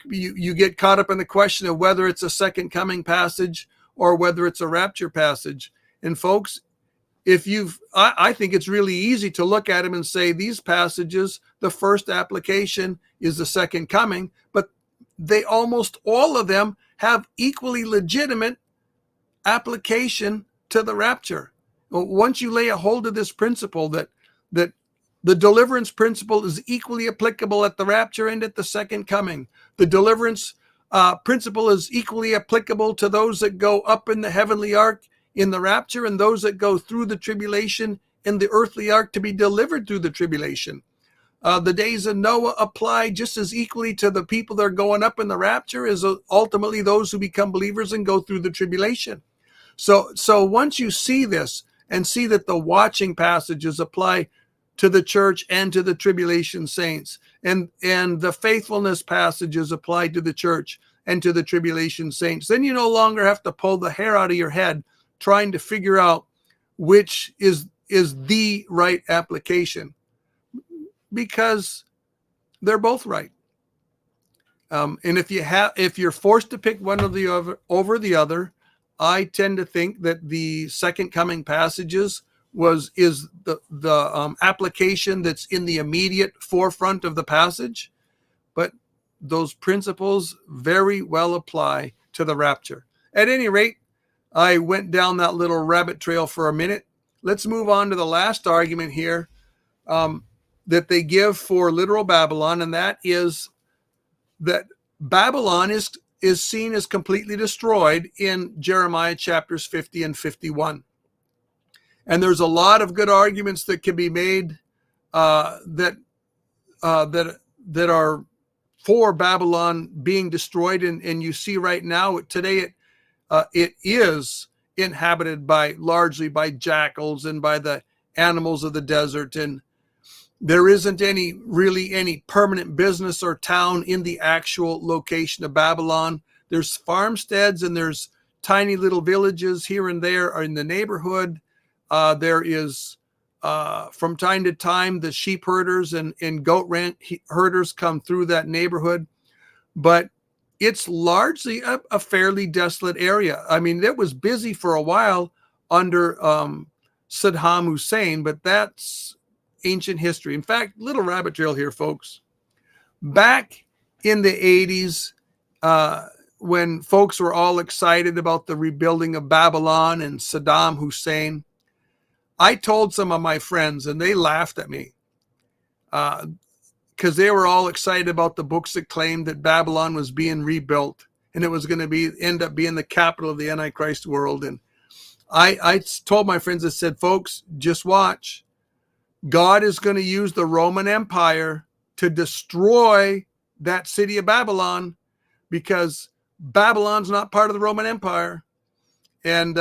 You get caught up in the question of whether it's a second coming passage or whether it's a rapture passage. And folks, I think it's really easy to look at them and say these passages, the first application is the second coming, but they almost all of them have equally legitimate application to the rapture. Once you lay a hold of this principle that the deliverance principle is equally applicable at the rapture and at the second coming, the deliverance principle is equally applicable to those that go up in the heavenly ark in the rapture and those that go through the tribulation in the earthly ark to be delivered through the tribulation. The days of Noah apply just as equally to the people that are going up in the rapture as ultimately those who become believers and go through the tribulation. So once you see this and see that the watching passages apply to the church and to the tribulation saints. And the faithfulness passages apply to the church and to the tribulation saints. Then you no longer have to pull the hair out of your head trying to figure out which is the right application, because they're both right. And if you're forced to pick one of the other over the other, I tend to think that the second coming passages is the application that's in the immediate forefront of the passage, but those principles very well apply to the rapture. At any rate, I went down that little rabbit trail for a minute. Let's move on to the last argument here that they give for literal Babylon, and that is that Babylon is seen as completely destroyed in Jeremiah chapters 50 and 51. And there's a lot of good arguments that can be made that are for Babylon being destroyed. And you see right now, today it is inhabited largely by jackals and by the animals of the desert, and there isn't really any permanent business or town in the actual location of Babylon. There's farmsteads and there's tiny little villages here and there in the neighborhood. There is, from time to time, the sheep herders and goat herders come through that neighborhood. But it's largely a fairly desolate area. I mean, it was busy for a while under Saddam Hussein, but that's ancient history. In fact, little rabbit trail here, folks. Back in the 80s, when folks were all excited about the rebuilding of Babylon and Saddam Hussein, I told some of my friends, and they laughed at me because they were all excited about the books that claimed that Babylon was being rebuilt and it was going to end up being the capital of the Antichrist world. And I told my friends, I said, folks, just watch. God is going to use the Roman Empire to destroy that city of Babylon, because Babylon's not part of the Roman Empire. And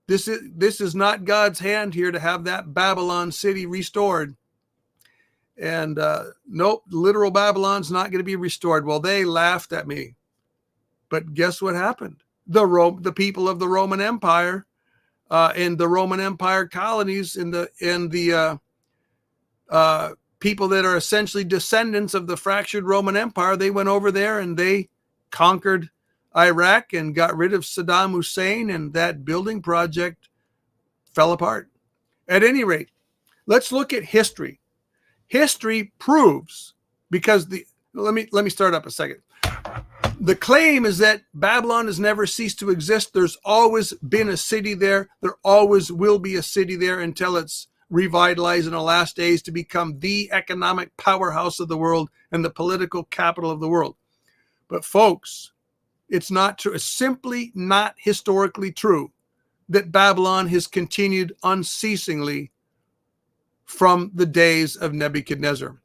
this is not God's hand here to have that Babylon city restored. And nope, literal Babylon's not going to be restored. Well, they laughed at me. But guess what happened? The people of the Roman Empire and the Roman Empire colonies and the people that are essentially descendants of the fractured Roman Empire, they went over there and they conquered Iraq and got rid of Saddam Hussein, and that building project fell apart. At any rate, let's look at history. History proves, because let me start up a second. The claim is that Babylon has never ceased to exist. There's always been a city there. There always will be a city there until it's revitalized in the last days to become the economic powerhouse of the world and the political capital of the world. But folks, it's not true. It's simply not historically true that Babylon has continued unceasingly from the days of Nebuchadnezzar.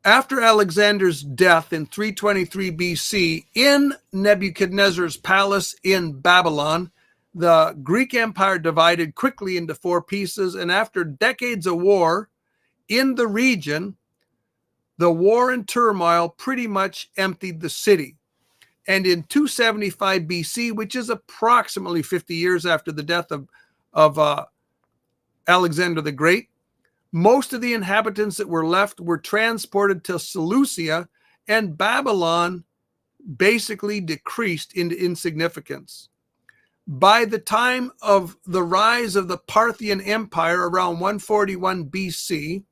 After Alexander's death in 323 BC in Nebuchadnezzar's palace in Babylon, the Greek Empire divided quickly into four pieces, and after decades of war in the region, the war and turmoil pretty much emptied the city. And in 275 BC, which is approximately 50 years after the death of Alexander the Great, most of the inhabitants that were left were transported to Seleucia, and Babylon basically decreased into insignificance. By the time of the rise of the Parthian Empire around 141 BC,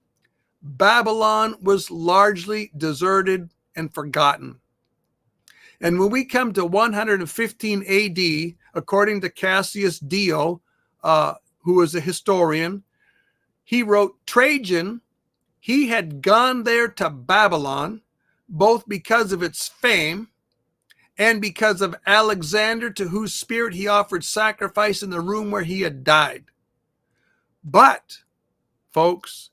Babylon was largely deserted and forgotten. And when we come to 115 AD, according to Cassius Dio, who was a historian, he wrote, Trajan, he had gone there to Babylon, both because of its fame and because of Alexander, to whose spirit he offered sacrifice in the room where he had died. But, folks,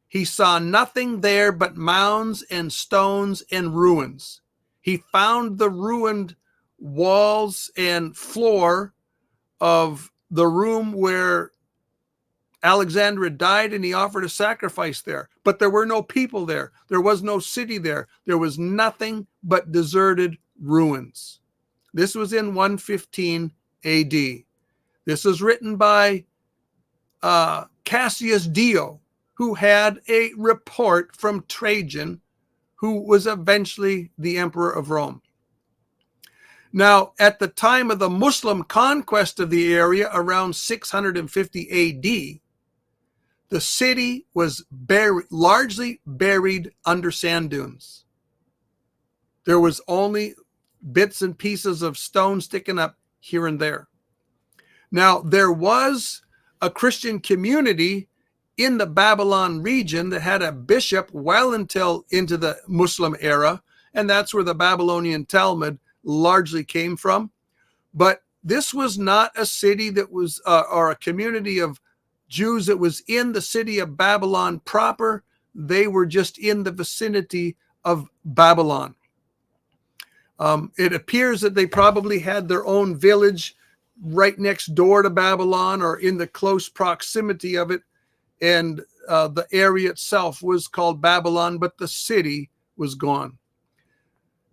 he saw nothing there but mounds and stones and ruins. He found the ruined walls and floor of the room where Alexander had died and he offered a sacrifice there, but there were no people there. There was no city there. There was nothing but deserted ruins. This was in 115 AD. This was written by Cassius Dio, who had a report from Trajan, who was eventually the emperor of Rome. Now, at the time of the Muslim conquest of the area around 650 AD, the city was largely buried under sand dunes. There was only bits and pieces of stone sticking up here and there. Now, there was a Christian community in the Babylon region that had a bishop well into the Muslim era, and that's where the Babylonian Talmud largely came from. But this was not a city that was, or a community of Jews that was in the city of Babylon proper. They were just in the vicinity of Babylon. It appears that they probably had their own village right next door to Babylon or in the close proximity of it. And the area itself was called Babylon, but the city was gone.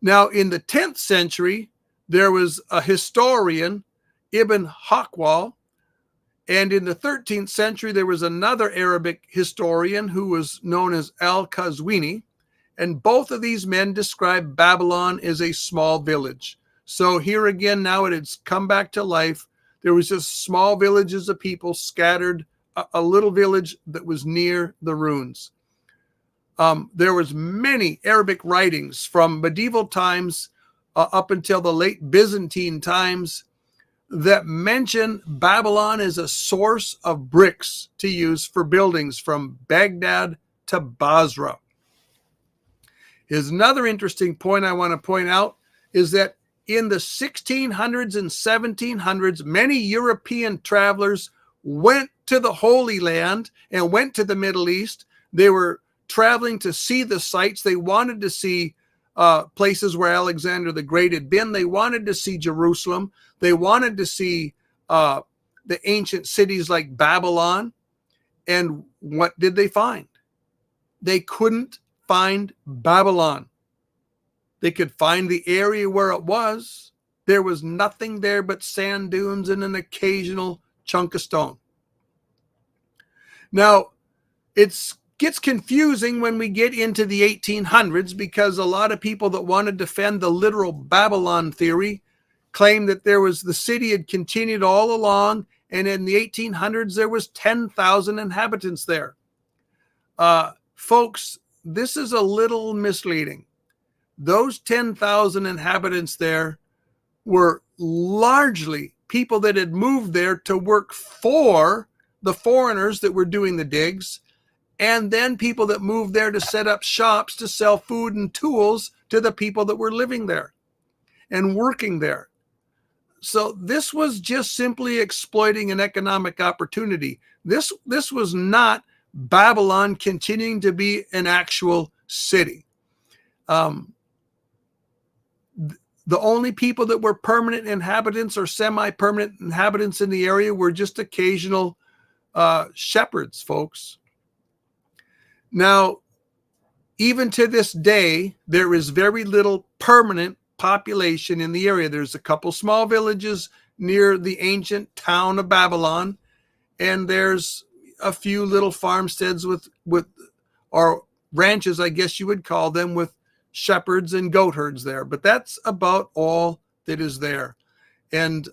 Now, in the 10th century, there was a historian, Ibn Hakwal, and in the 13th century, there was another Arabic historian who was known as Al-Qazwini, and both of these men described Babylon as a small village. So here again, now it has come back to life. There was just small villages of people scattered, a little village that was near the ruins. There was many Arabic writings from medieval times up until the late Byzantine times that mention Babylon as a source of bricks to use for buildings from Baghdad to Basra. Here's another interesting point I want to point out is that in the 1600s and 1700s, many European travelers went to the Holy Land and went to the Middle East. They were traveling to see the sites. They wanted to see places where Alexander the Great had been. They wanted to see Jerusalem. They wanted to see the ancient cities like Babylon. And what did they find? They couldn't find Babylon. They could find the area where it was. There was nothing there but sand dunes and an occasional chunk of stone. Now, it gets confusing when we get into the 1800s because a lot of people that want to defend the literal Babylon theory claim that the city had continued all along, and in the 1800s there was 10,000 inhabitants there. Folks, this is a little misleading. Those 10,000 inhabitants there were largely people that had moved there to work for the foreigners that were doing the digs, and then people that moved there to set up shops to sell food and tools to the people that were living there and working there. So this was just simply exploiting an economic opportunity. This was not Babylon continuing to be an actual city. The only people that were permanent inhabitants or semi-permanent inhabitants in the area were just occasional shepherds, folks. Now, even to this day, there is very little permanent population in the area. There's a couple small villages near the ancient town of Babylon, and there's a few little farmsteads with or ranches, I guess you would call them, with shepherds and goat herds there. But that's about all that is there. And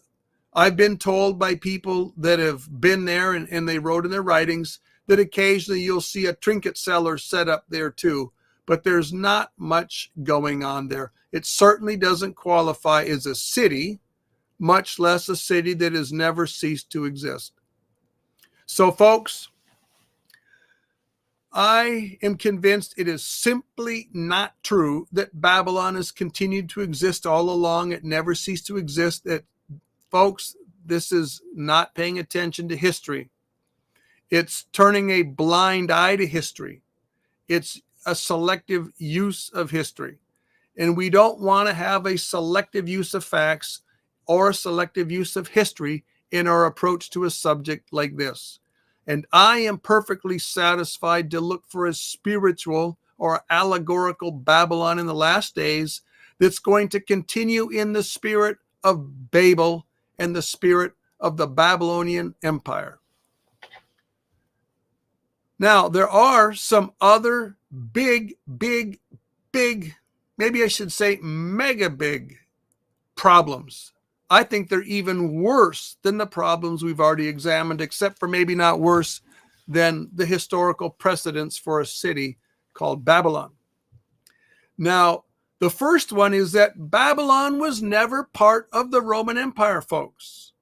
I've been told by people that have been there and they wrote in their writings that occasionally you'll see a trinket seller set up there too. But there's not much going on there. It certainly doesn't qualify as a city, much less a city that has never ceased to exist. So, folks, I am convinced it is simply not true that Babylon has continued to exist all along. It never ceased to exist. Folks, this is not paying attention to history. It's turning a blind eye to history. It's a selective use of history. And we don't want to have a selective use of facts or a selective use of history in our approach to a subject like this. And I am perfectly satisfied to look for a spiritual or allegorical Babylon in the last days that's going to continue in the spirit of Babel and the spirit of the Babylonian Empire. Now, there are some other big, maybe I should say mega big problems. I think they're even worse than the problems we've already examined, except for maybe not worse than the historical precedents for a city called Babylon. Now, the first one is that Babylon was never part of the Roman Empire, folks.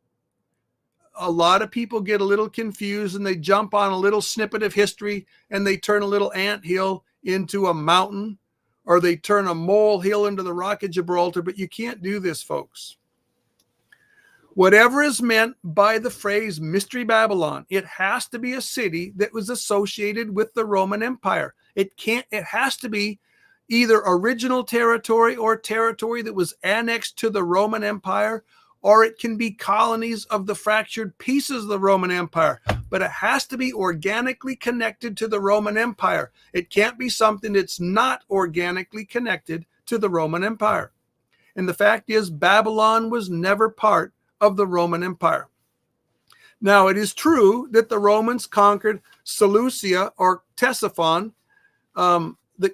A lot of people get a little confused and they jump on a little snippet of history and they turn a little anthill into a mountain, or they turn a molehill into the Rock of Gibraltar, but you can't do this, folks. Whatever is meant by the phrase Mystery Babylon, it has to be a city that was associated with the Roman Empire. It has to be either original territory or territory that was annexed to the Roman Empire, or it can be colonies of the fractured pieces of the Roman Empire. But it has to be organically connected to the Roman Empire. It can't be something that's not organically connected to the Roman Empire. And the fact is, Babylon was never part of the Roman Empire. Now, it is true that the Romans conquered Seleucia or Ctesiphon,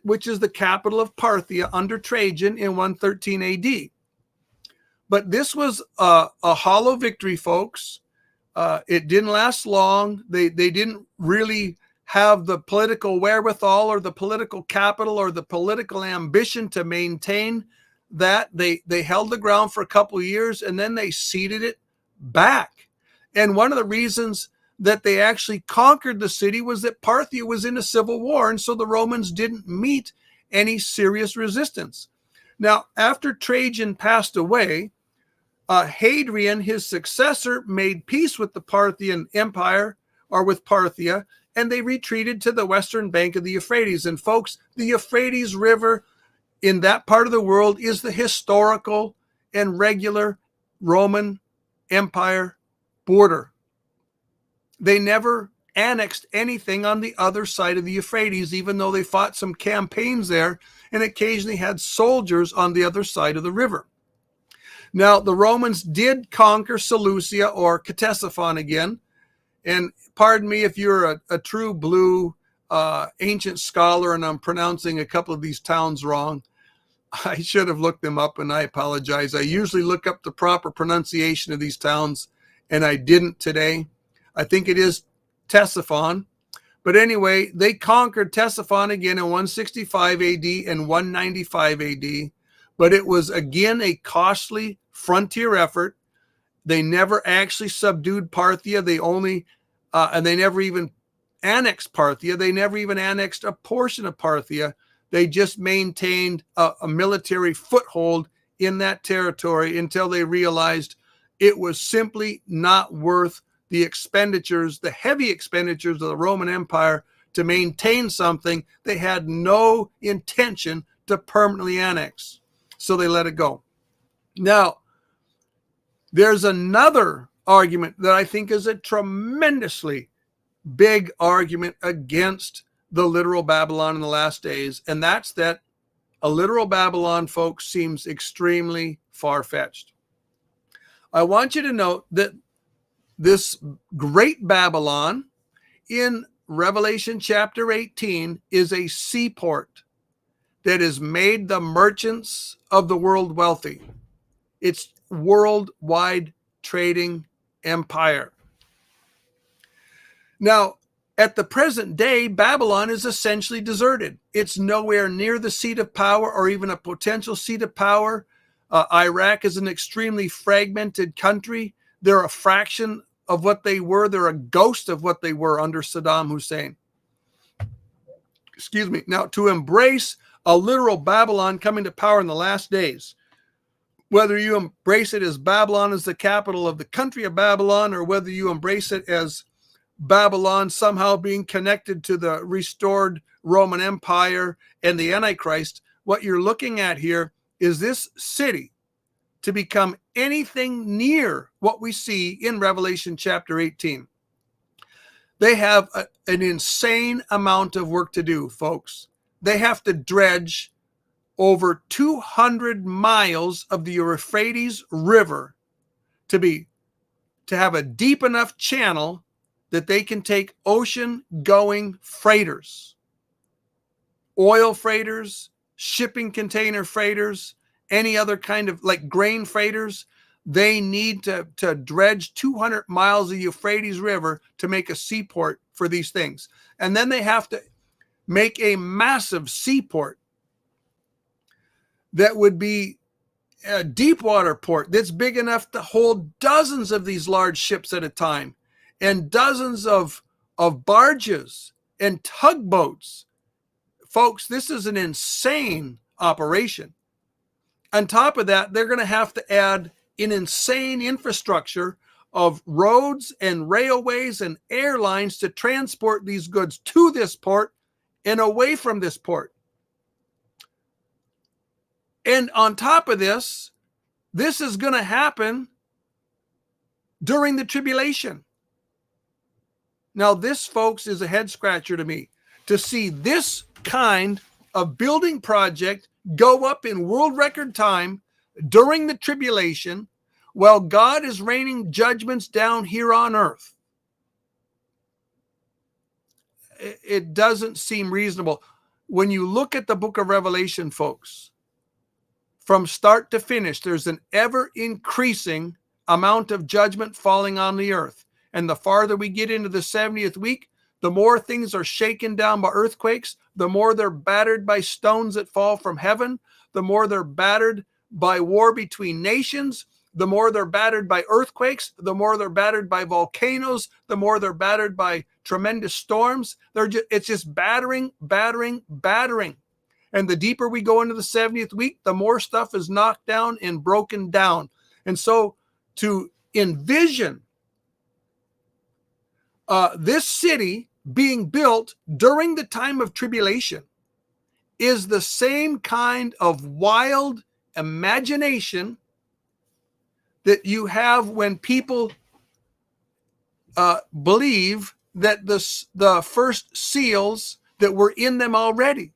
which is the capital of Parthia under Trajan in 113 AD. But this was a hollow victory, folks. It didn't last long. They didn't really have the political wherewithal or the political capital or the political ambition to maintain that. They held the ground for a couple of years and then they ceded it back. And one of the reasons that they actually conquered the city was that Parthia was in a civil war, and so the Romans didn't meet any serious resistance. Now, after Trajan passed away, Hadrian, his successor, made peace with the Parthian Empire, or with Parthia, and they retreated to the western bank of the Euphrates. And folks, the Euphrates River in that part of the world is the historical and regular Roman Empire border. They never annexed anything on the other side of the Euphrates, even though they fought some campaigns there and occasionally had soldiers on the other side of the river. Now, the Romans did conquer Seleucia or Ctesiphon again. And pardon me if you're a true blue ancient scholar and I'm pronouncing a couple of these towns wrong. I should have looked them up, and I apologize. I usually look up the proper pronunciation of these towns, and I didn't today. I think it is Ctesiphon. But anyway, they conquered Ctesiphon again in 165 AD and 195 AD. But it was again a costly frontier effort. They never actually subdued Parthia. And they never even annexed Parthia. They never even annexed a portion of Parthia. They just maintained a military foothold in that territory until they realized it was simply not worth the expenditures, the heavy expenditures of the Roman Empire to maintain something they had no intention to permanently annex. So they let it go. Now, there's another argument that I think is a tremendously big argument against the literal Babylon in the last days, and that's that a literal Babylon, folks, seems extremely far-fetched. I want you to note that this great Babylon in Revelation chapter 18 is a seaport that has made the merchants of the world wealthy. It's worldwide trading empire. Now, at the present day, Babylon is essentially deserted. It's nowhere near the seat of power or even a potential seat of power. Iraq is an extremely fragmented country. They're a fraction of what they were. They're a ghost of what they were under Saddam Hussein. Excuse me. Now, to embrace a literal Babylon coming to power in the last days, whether you embrace it as Babylon as the capital of the country of Babylon, or whether you embrace it as Babylon somehow being connected to the restored Roman Empire and the Antichrist, what you're looking at here is this city to become anything near what we see in Revelation chapter 18. They have an insane amount of work to do, folks. They have to dredge over 200 miles of the Euphrates River to have a deep enough channel that they can take ocean-going freighters, oil freighters, shipping container freighters, any other kind of like grain freighters. They need to dredge 200 miles of the Euphrates River to make a seaport for these things. And then they have to make a massive seaport that would be a deep water port that's big enough to hold dozens of these large ships at a time, and dozens of barges and tugboats. Folks, this is an insane operation. On top of that, they're going to have to add an insane infrastructure of roads and railways and airlines to transport these goods to this port and away from this port. And on top of this is going to happen during the tribulation. Now, this, folks, is a head scratcher to me, to see this kind of building project go up in world record time during the tribulation while God is raining judgments down here on earth. It doesn't seem reasonable. When you look at the book of Revelation, folks, from start to finish, there's an ever increasing amount of judgment falling on the earth. And the farther we get into the 70th week, the more things are shaken down by earthquakes, the more they're battered by stones that fall from heaven, the more they're battered by war between nations, the more they're battered by earthquakes, the more they're battered by volcanoes, the more they're battered by tremendous storms. It's just battering. And the deeper we go into the 70th week, the more stuff is knocked down and broken down. And so to envision this city being built during the time of tribulation is the same kind of wild imagination that you have when people believe that the first seals that were in them already.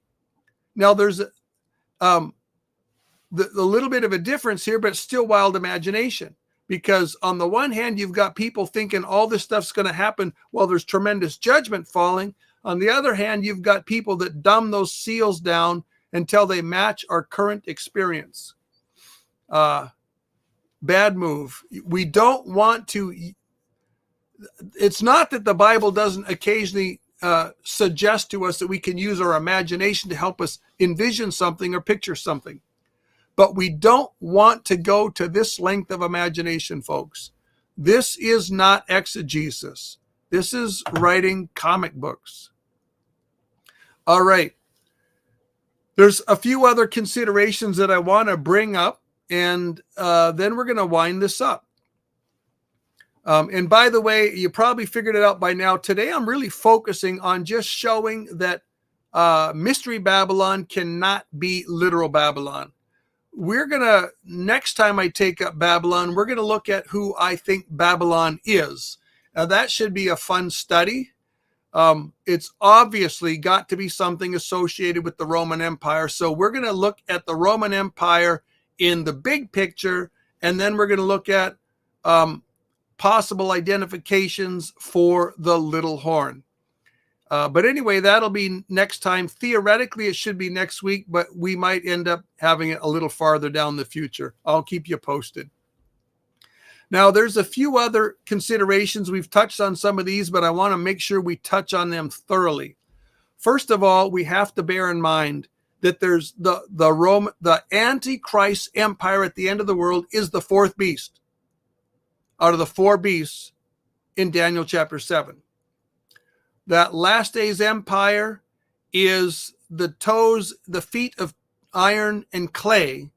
Now, there's the little bit of a difference here, but it's still wild imagination. Because on the one hand, you've got people thinking all this stuff's going to happen while there's tremendous judgment falling. On the other hand, you've got people that dumb those seals down until they match our current experience. Bad move. We don't want to. It's not that the Bible doesn't occasionally suggest to us that we can use our imagination to help us envision something or picture something. But we don't want to go to this length of imagination, folks. This is not exegesis. This is writing comic books. All right. There's a few other considerations that I want to bring up, and then we're going to wind this up. And by the way, you probably figured it out by now. Today, I'm really focusing on just showing that Mystery Babylon cannot be literal Babylon. We're going to, next time I take up Babylon, we're going to look at who I think Babylon is. Now, that should be a fun study. It's obviously got to be something associated with the Roman Empire. So we're going to look at the Roman Empire in the big picture, and then we're going to look at possible identifications for the little horn. But anyway, that'll be next time. Theoretically, it should be next week, but we might end up having it a little farther down the future. I'll keep you posted. Now, there's a few other considerations. We've touched on some of these, but I want to make sure we touch on them thoroughly. First of all, we have to bear in mind that there's the Antichrist empire at the end of the world is the fourth beast out of the four beasts in Daniel chapter 7. That last days empire is the feet of iron and clay.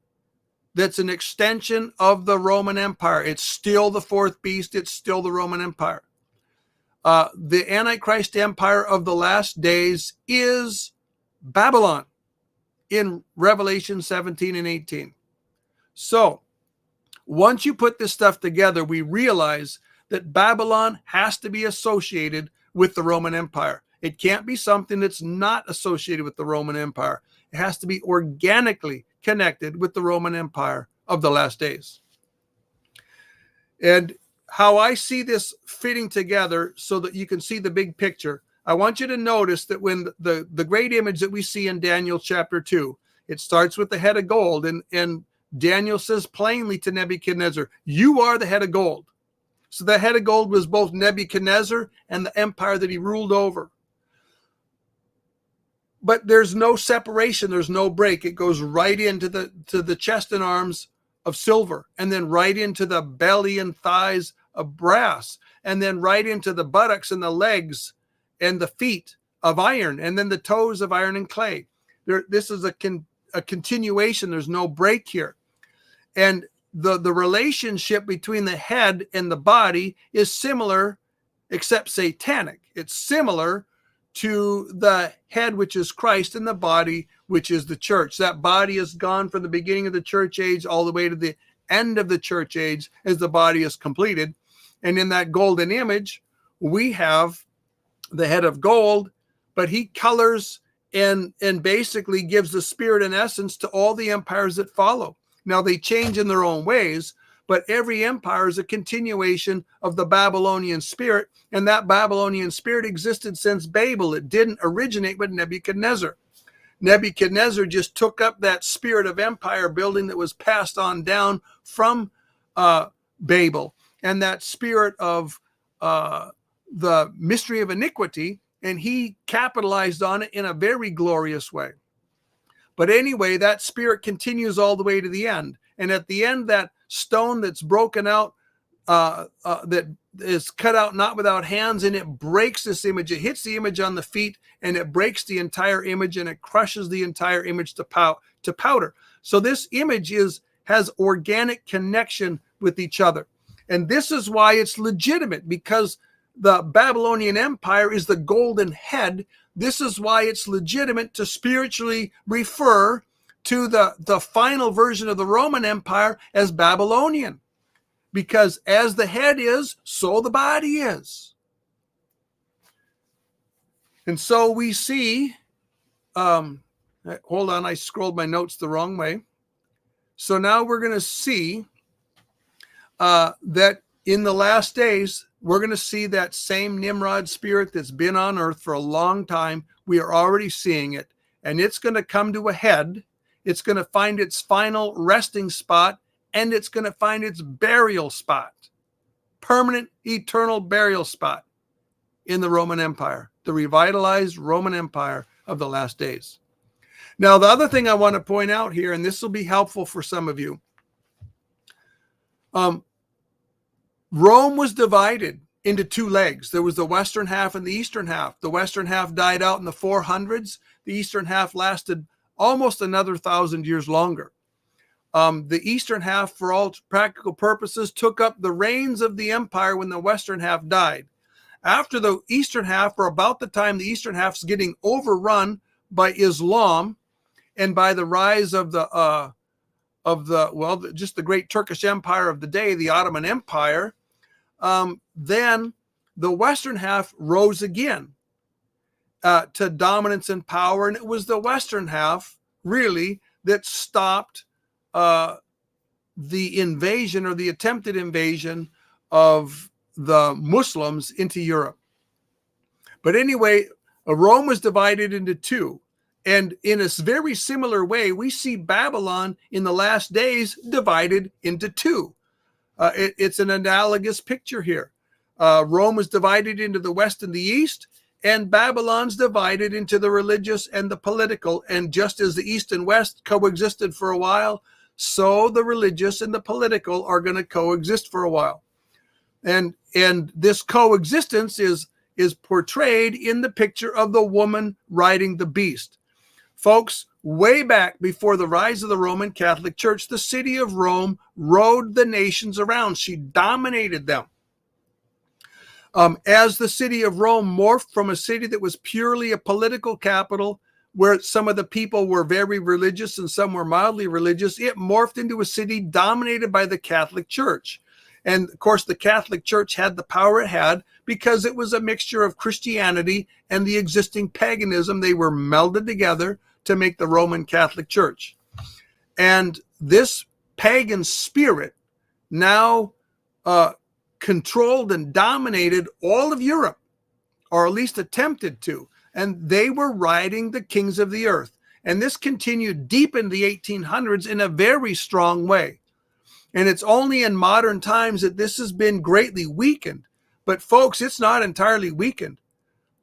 That's an extension of the Roman Empire. It's still the fourth beast. It's still the Roman Empire. The Antichrist empire of the last days is Babylon in Revelation 17 and 18. So once you put this stuff together, we realize that Babylon has to be associated with the Roman Empire. It can't be something that's not associated with the Roman Empire. It has to be organically connected with the Roman Empire of the last days. And how I see this fitting together so that you can see the big picture, I want you to notice that when the great image that we see in Daniel chapter 2, it starts with the head of gold, and Daniel says plainly to Nebuchadnezzar, you are the head of gold. So the head of gold was both Nebuchadnezzar and the empire that he ruled over. But there's no separation, there's no break. It goes right into the chest and arms of silver, and then right into the belly and thighs of brass, and then right into the buttocks and the legs and the feet of iron, and then the toes of iron and clay. This is a continuation. There's no break here. And the relationship between the head and the body is similar, except satanic. It's similar to the head, which is Christ, and the body, which is the church. That body is gone from the beginning of the church age all the way to the end of the church age as the body is completed. And in that golden image, we have the head of gold, but he colors and basically gives the spirit and essence to all the empires that follow. Now, they change in their own ways, but every empire is a continuation of the Babylonian spirit, and that Babylonian spirit existed since Babel. It didn't originate with Nebuchadnezzar. Nebuchadnezzar just took up that spirit of empire building that was passed on down from Babel, and that spirit of the mystery of iniquity, and he capitalized on it in a very glorious way. But anyway, that spirit continues all the way to the end. And at the end, that stone that's broken out, that is cut out not without hands, and it breaks this image. It hits the image on the feet, and it breaks the entire image, and it crushes the entire image to powder. So this image has organic connection with each other. And this is why it's legitimate, because the Babylonian Empire is the golden head. This is why it's legitimate to spiritually refer to the final version of the Roman Empire as Babylonian, because as the head is, so the body is. And so we see, hold on, I scrolled my notes the wrong way. So now we're going to see that in the last days, we're going to see that same Nimrod spirit that's been on earth for a long time. We are already seeing it, and it's going to come to a head. It's going to find its final resting spot, and it's going to find its burial spot, permanent, eternal burial spot in the Roman Empire, the revitalized Roman Empire of the last days. Now, the other thing I want to point out here, and this will be helpful for some of you, Rome was divided into two legs. There was the western half and the eastern half. The western half died out in the 400s. The eastern half lasted almost another 1,000 years longer. The eastern half, for all practical purposes, took up the reins of the empire when the western half died. After the eastern half, or about the time the eastern half is getting overrun by Islam and by the rise of the great Turkish Empire of the day, the Ottoman Empire, then the western half rose again to dominance and power, and it was the western half really that stopped the invasion, or the attempted invasion, of the Muslims into Europe. But anyway, Rome was divided into two. And in a very similar way, we see Babylon in the last days divided into two. It's an analogous picture here. Rome was divided into the west and the east, and Babylon's divided into the religious and the political. And just as the east and west coexisted for a while, so the religious and the political are going to coexist for a while. And this coexistence is portrayed in the picture of the woman riding the beast. Folks, way back before the rise of the Roman Catholic Church, the city of Rome rode the nations around. She dominated them. As the city of Rome morphed from a city that was purely a political capital, where some of the people were very religious and some were mildly religious, it morphed into a city dominated by the Catholic Church. And of course, the Catholic Church had the power it had because it was a mixture of Christianity and the existing paganism. They were melded together to make the Roman Catholic Church. And this pagan spirit now controlled and dominated all of Europe, or at least attempted to. And they were riding the kings of the earth. And this continued deep in the 1800s in a very strong way. And it's only in modern times that this has been greatly weakened. But folks, it's not entirely weakened.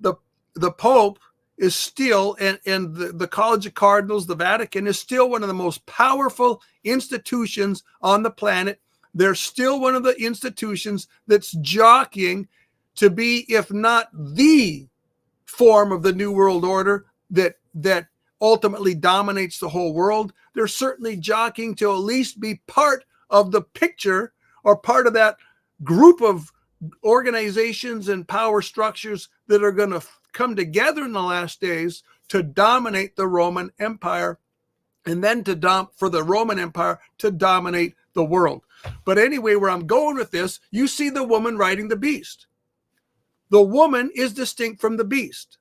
The Pope is still, and the College of Cardinals, the Vatican, is still one of the most powerful institutions on the planet. They're still one of the institutions that's jockeying to be, if not the form of the New World Order that ultimately dominates the whole world. They're certainly jockeying to at least be part of the picture, or part of that group of organizations and power structures that are going to come together in the last days to dominate the Roman Empire, and then for the Roman Empire to dominate the world. But anyway, where I'm going with this, you see the woman riding the beast. The woman is distinct from the beast.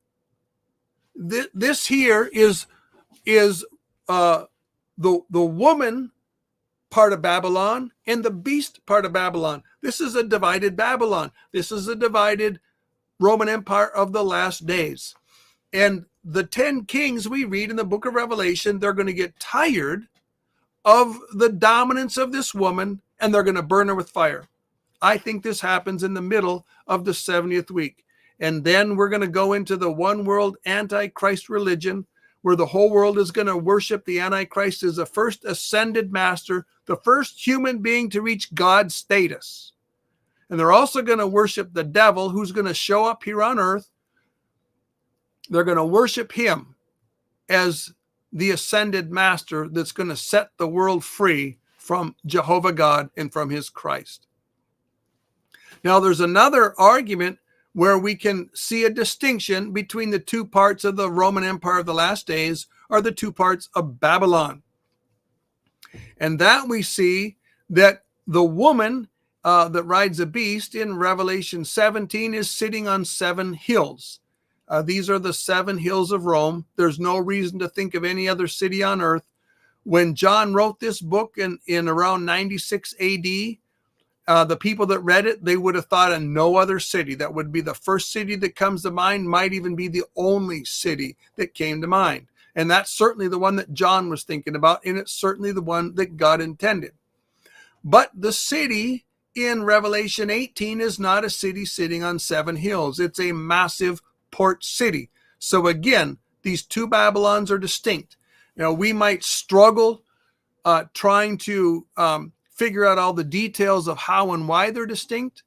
This here is the woman part of Babylon and the beast part of Babylon. This is a divided Babylon. This is a divided Roman Empire of the last days. And the 10 kings we read in the book of Revelation, they're going to get tired of the dominance of this woman, and they're going to burn her with fire. I think this happens in the middle of the 70th week. And then we're going to go into the one world Antichrist religion, where the whole world is going to worship the Antichrist as the first ascended master, the first human being to reach God's status. And they're also going to worship the devil, who's going to show up here on earth. They're going to worship him as the ascended master that's going to set the world free from Jehovah God and from his Christ. Now, there's another argument where we can see a distinction between the two parts of the Roman Empire of the last days, or the two parts of Babylon. And that we see that the woman that rides a beast in Revelation 17 is sitting on 7 hills. These are the 7 hills of Rome. There's no reason to think of any other city on earth. When John wrote this book in around 96 AD, the people that read it, they would have thought of no other city. That would be the first city that comes to mind, might even be the only city that came to mind. And that's certainly the one that John was thinking about, and it's certainly the one that God intended. But the city in Revelation 18 is not a city sitting on 7 hills. It's a massive port city. So again, these two Babylons are distinct. Now, we might struggle trying to figure out all the details of how and why they're distinct.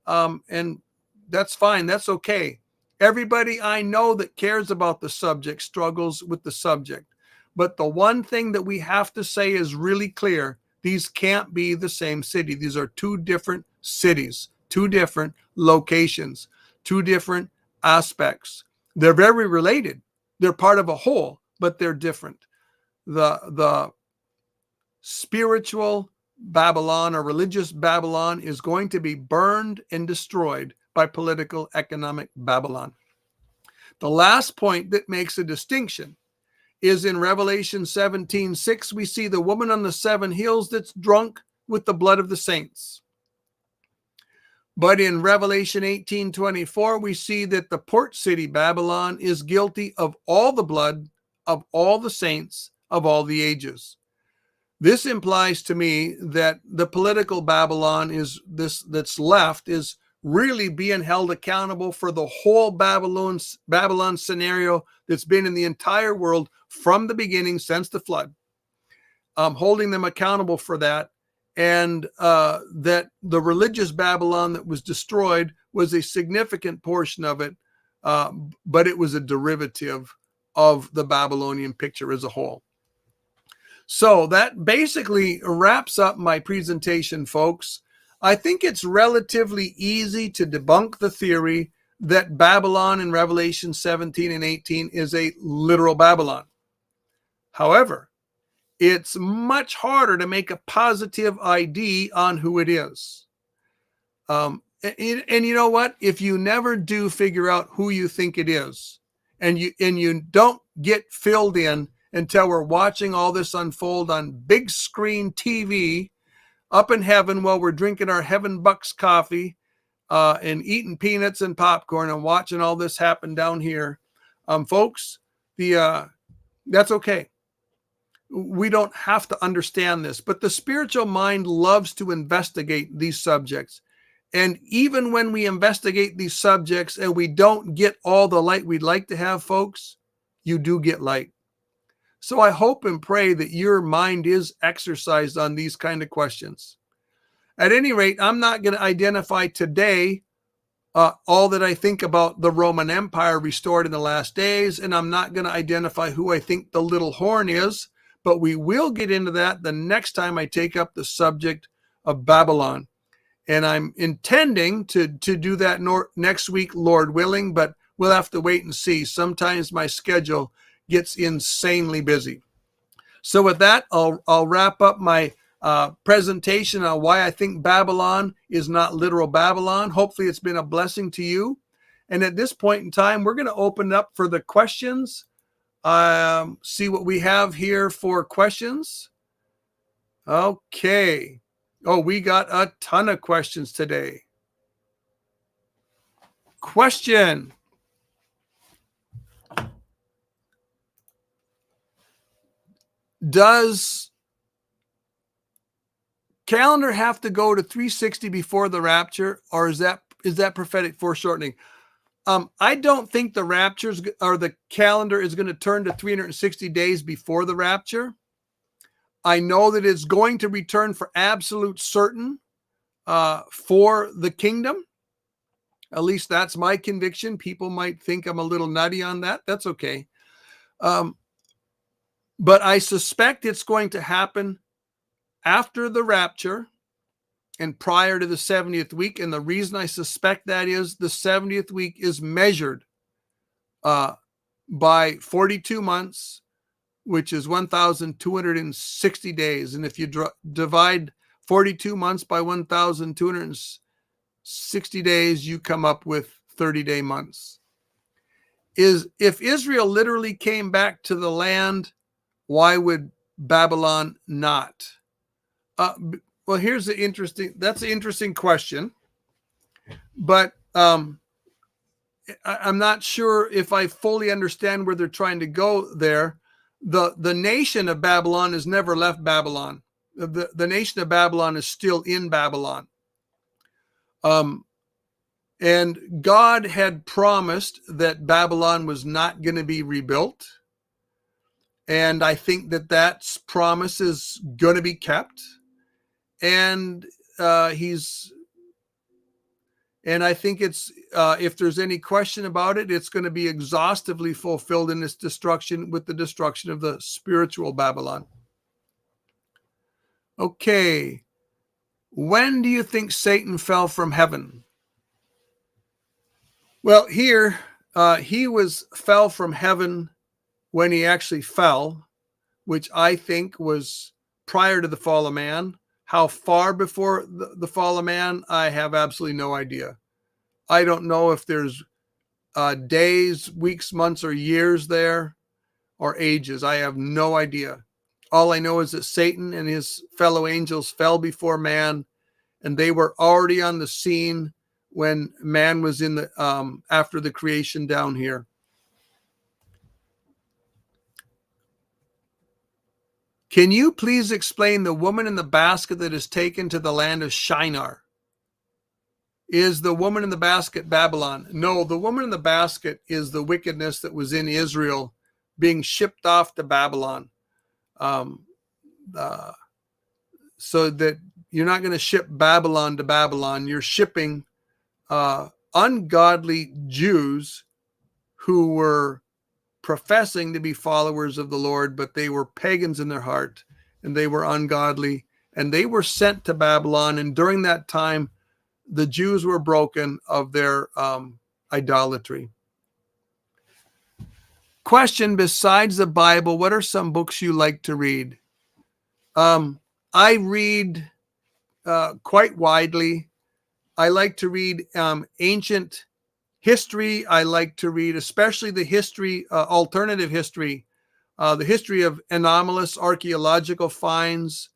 And that's fine. That's okay. Everybody I know that cares about the subject struggles with the subject. But the one thing that we have to say is really clear. These can't be the same city. These are two different cities, two different locations, two different aspects. They're very related. They're part of a whole, but they're different. The spiritual Babylon, or religious Babylon, is going to be burned and destroyed by political economic Babylon. The last point that makes a distinction is in Revelation 17:6. We see the woman on the 7 hills that's drunk with the blood of the saints. But in Revelation 18:24, we see that the port city Babylon is guilty of all the blood of all the saints of all the ages. This implies to me that the political Babylon that's left is really being held accountable for the whole Babylon scenario that's been in the entire world from the beginning since the flood. Holding them accountable for that, and that the religious Babylon that was destroyed was a significant portion of it, but it was a derivative of the Babylonian picture as a whole. So that basically wraps up my presentation, folks. I think it's relatively easy to debunk the theory that Babylon in Revelation 17 and 18 is a literal Babylon. However, it's much harder to make a positive ID on who it is. And you know what? If you never do figure out who you think it is, and you don't get filled in until we're watching all this unfold on big screen TV up in heaven while we're drinking our Heaven Bucks coffee and eating peanuts and popcorn and watching all this happen down here, folks, that's okay. We don't have to understand this, but the spiritual mind loves to investigate these subjects. And even when we investigate these subjects and we don't get all the light we'd like to have, folks, you do get light. So I hope and pray that your mind is exercised on these kind of questions. At any rate, I'm not going to identify today all that I think about the Roman Empire restored in the last days, and I'm not going to identify who I think the little horn is, but we will get into that the next time I take up the subject of Babylon. And I'm intending to do that next week, Lord willing, but we'll have to wait and see. Sometimes my schedule gets insanely busy. So with that, I'll wrap up my presentation on why I think Babylon is not literal Babylon. Hopefully it's been a blessing to you. And at this point in time, we're going to open up for the questions. See what we have here for questions. Okay. Oh, we got a ton of questions today. Question. Does calendar have to go to 360 before the rapture, or is that prophetic foreshortening? I don't think the raptures or the calendar is going to turn to 360 days before the rapture. I know that it's going to return for absolute certain for the kingdom. At least that's my conviction. People might think I'm a little nutty on that. That's okay. But I suspect it's going to happen after the rapture and prior to the 70th week. And the reason I suspect that is the 70th week is measured by 42 months, which is 1,260 days. And if you divide 42 months by 1,260 days, you come up with 30-day months. If Israel literally came back to the land, why would Babylon not? Well, that's an interesting question, but I'm not sure if I fully understand where they're trying to go there. The nation of Babylon has never left Babylon. The nation of Babylon is still in Babylon. And God had promised that Babylon was not going to be rebuilt. And I think that promise is going to be kept. And I think it's, if there's any question about it, it's going to be exhaustively fulfilled in its destruction with the destruction of the spiritual Babylon. Okay. When do you think Satan fell from heaven? Well, here, he fell from heaven when he actually fell, which I think was prior to the fall of man. How far before the fall of man, I have absolutely no idea. I don't know if there's days, weeks, months, or years there, or ages. I have no idea. All I know is that Satan and his fellow angels fell before man, and they were already on the scene when man was in the after the creation down here. Can you please explain the woman in the basket that is taken to the land of Shinar? Is the woman in the basket Babylon? No, the woman in the basket is the wickedness that was in Israel being shipped off to Babylon. So that you're not going to ship Babylon to Babylon. You're shipping ungodly Jews who were professing to be followers of the Lord, but they were pagans in their heart and they were ungodly, and they were sent to Babylon. And during that time, the Jews were broken of their idolatry. Question: besides the Bible, what are some books you like to read? I read quite widely. I like to read ancient history. I like to read especially the history, alternative history, the history of anomalous archaeological finds,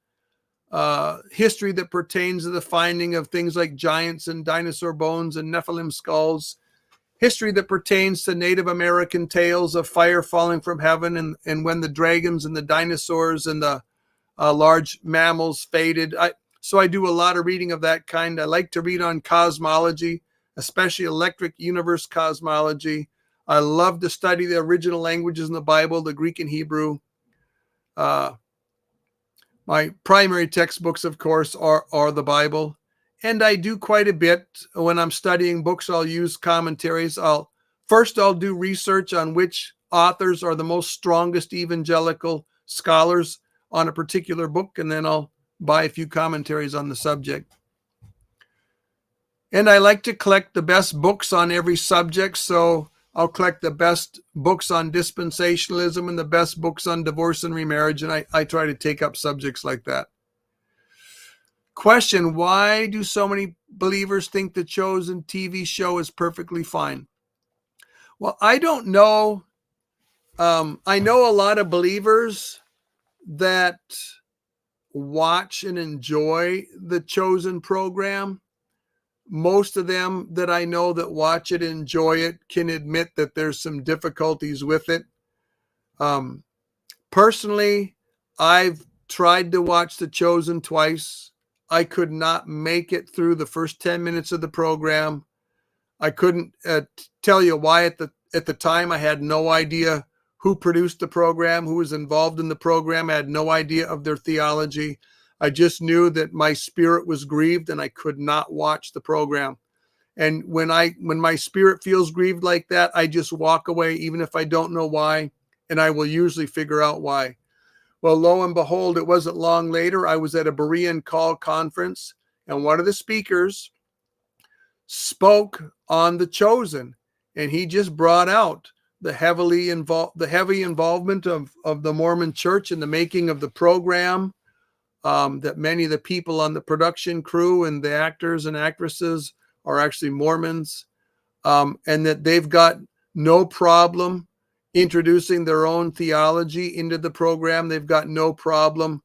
history that pertains to the finding of things like giants and dinosaur bones and Nephilim skulls, history that pertains to Native American tales of fire falling from heaven and when the dragons and the dinosaurs and the large mammals faded. So I do a lot of reading of that kind. I like to read on cosmology, especially electric universe cosmology. I love to study the original languages in the Bible, the Greek and Hebrew. My primary textbooks, of course, are the Bible. And I do quite a bit when I'm studying books. I'll use commentaries. I'll do research on which authors are the most strongest evangelical scholars on a particular book, and then I'll buy a few commentaries on the subject. And I like to collect the best books on every subject, so I'll collect the best books on dispensationalism and the best books on divorce and remarriage, and I try to take up subjects like that. Question: why do so many believers think the Chosen TV show is perfectly fine? Well, I don't know. I know a lot of believers that watch and enjoy the Chosen program. Most of them that I know that watch it and enjoy it can admit that there's some difficulties with it. Personally, I've tried to watch The Chosen twice. I could not make it through the first 10 minutes of the program. I couldn't tell you why at the time. I had no idea who produced the program, who was involved in the program. I had no idea of their theology. I just knew that my spirit was grieved and I could not watch the program. And when my spirit feels grieved like that, I just walk away, even if I don't know why, and I will usually figure out why. Well, lo and behold, it wasn't long later, I was at a Berean call conference, and one of the speakers spoke on The Chosen, and he just brought out the heavy involvement of the Mormon Church in the making of the program, that many of the people on the production crew and the actors and actresses are actually Mormons, and that they've got no problem introducing their own theology into the program. They've got no problem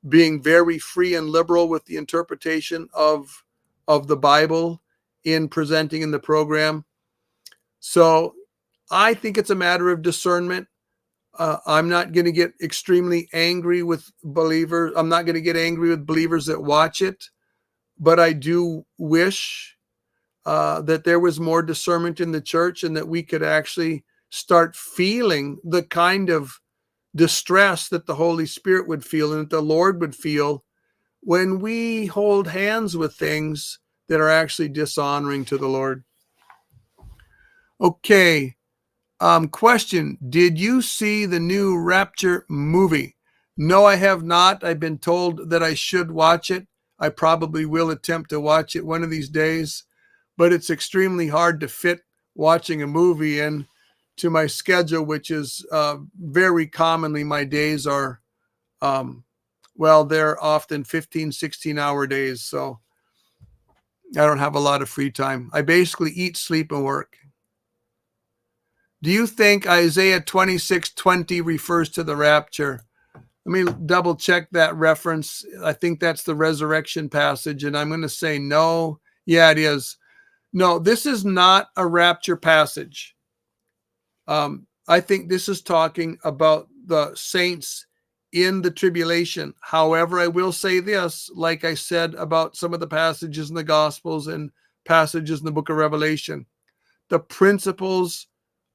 being very free and liberal with the interpretation of the Bible in presenting in the program. So I think it's a matter of discernment. I'm not going to get extremely angry with believers. I'm not going to get angry with believers that watch it, but I do wish that there was more discernment in the church and that we could actually start feeling the kind of distress that the Holy Spirit would feel and that the Lord would feel when we hold hands with things that are actually dishonoring to the Lord. Okay. Question: did you see the new Rapture movie? No, I have not. I've been told that I should watch it. I probably will attempt to watch it one of these days, but it's extremely hard to fit watching a movie in to my schedule, which is very commonly my days are, they're often 15, 16-hour days. So I don't have a lot of free time. I basically eat, sleep, and work. Do you think Isaiah 26:20 refers to the rapture? Let me double check that reference. I think that's the resurrection passage, and I'm going to say no. Yeah, it is. No, this is not a rapture passage. I think this is talking about the saints in the tribulation. However, I will say this, like I said about some of the passages in the Gospels and passages in the book of Revelation, the principles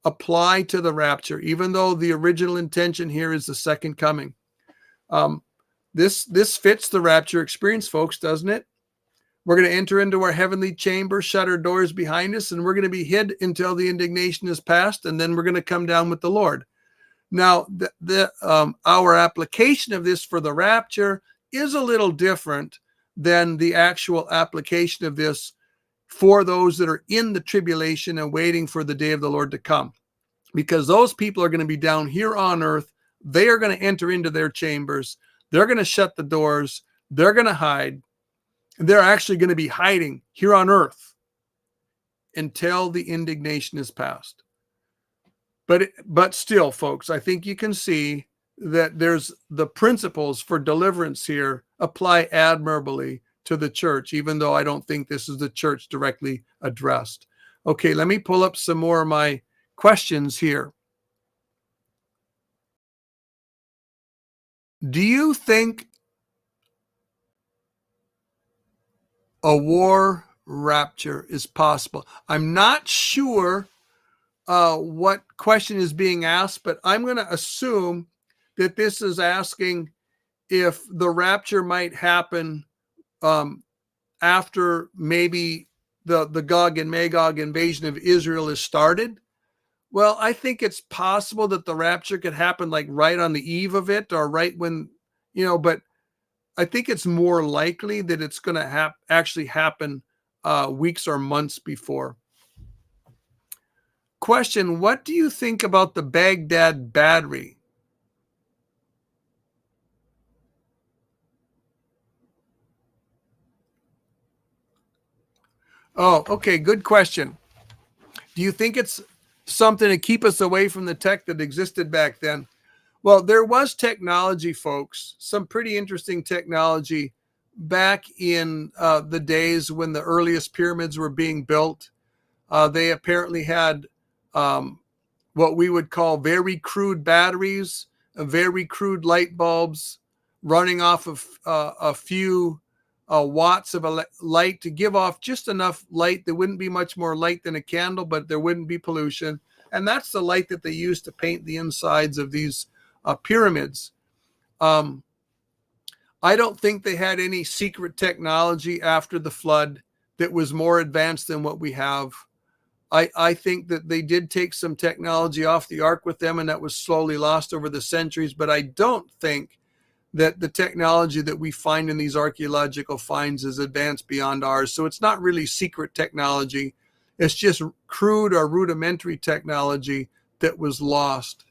apply to the rapture, even though the original intention here is the second coming. This fits the rapture experience, folks, doesn't it? We're going to enter into our heavenly chamber, shut our doors behind us, and we're going to be hid until the indignation is past, and then we're going to come down with the Lord. Now, our application of this for the rapture is a little different than the actual application of this for those that are in the tribulation and waiting for the day of the Lord to come. Because those people are going to be down here on earth. They are going to enter into their chambers. They're going to shut the doors. They're going to hide. They're actually going to be hiding here on earth until the indignation is past. But still, folks, I think you can see that there's the principles for deliverance here apply admirably to the church, even though I don't think this is the church directly addressed. Okay, let me pull up some more of my questions here. Do you think a war rapture is possible? I'm not sure what question is being asked, but I'm going to assume that this is asking if the rapture might happen after maybe the Gog and Magog invasion of Israel is started. Well, I think it's possible that the rapture could happen like right on the eve of it, or right when, but I think it's more likely that it's going to actually happen weeks or months before. Question: what do you think about the Baghdad battery? Oh, okay, good question. Do you think it's something to keep us away from the tech that existed back then? Well, there was technology, folks, some pretty interesting technology back in the days when the earliest pyramids were being built. They apparently had what we would call very crude batteries, very crude light bulbs running off of a few watts of light to give off just enough light. There wouldn't be much more light than a candle, but there wouldn't be pollution. And that's the light that they used to paint the insides of these pyramids. I don't think they had any secret technology after the flood that was more advanced than what we have. I think that they did take some technology off the ark with them, and that was slowly lost over the centuries. But I don't think that the technology that we find in these archaeological finds is advanced beyond ours. So it's not really secret technology. It's just crude or rudimentary technology that was lost.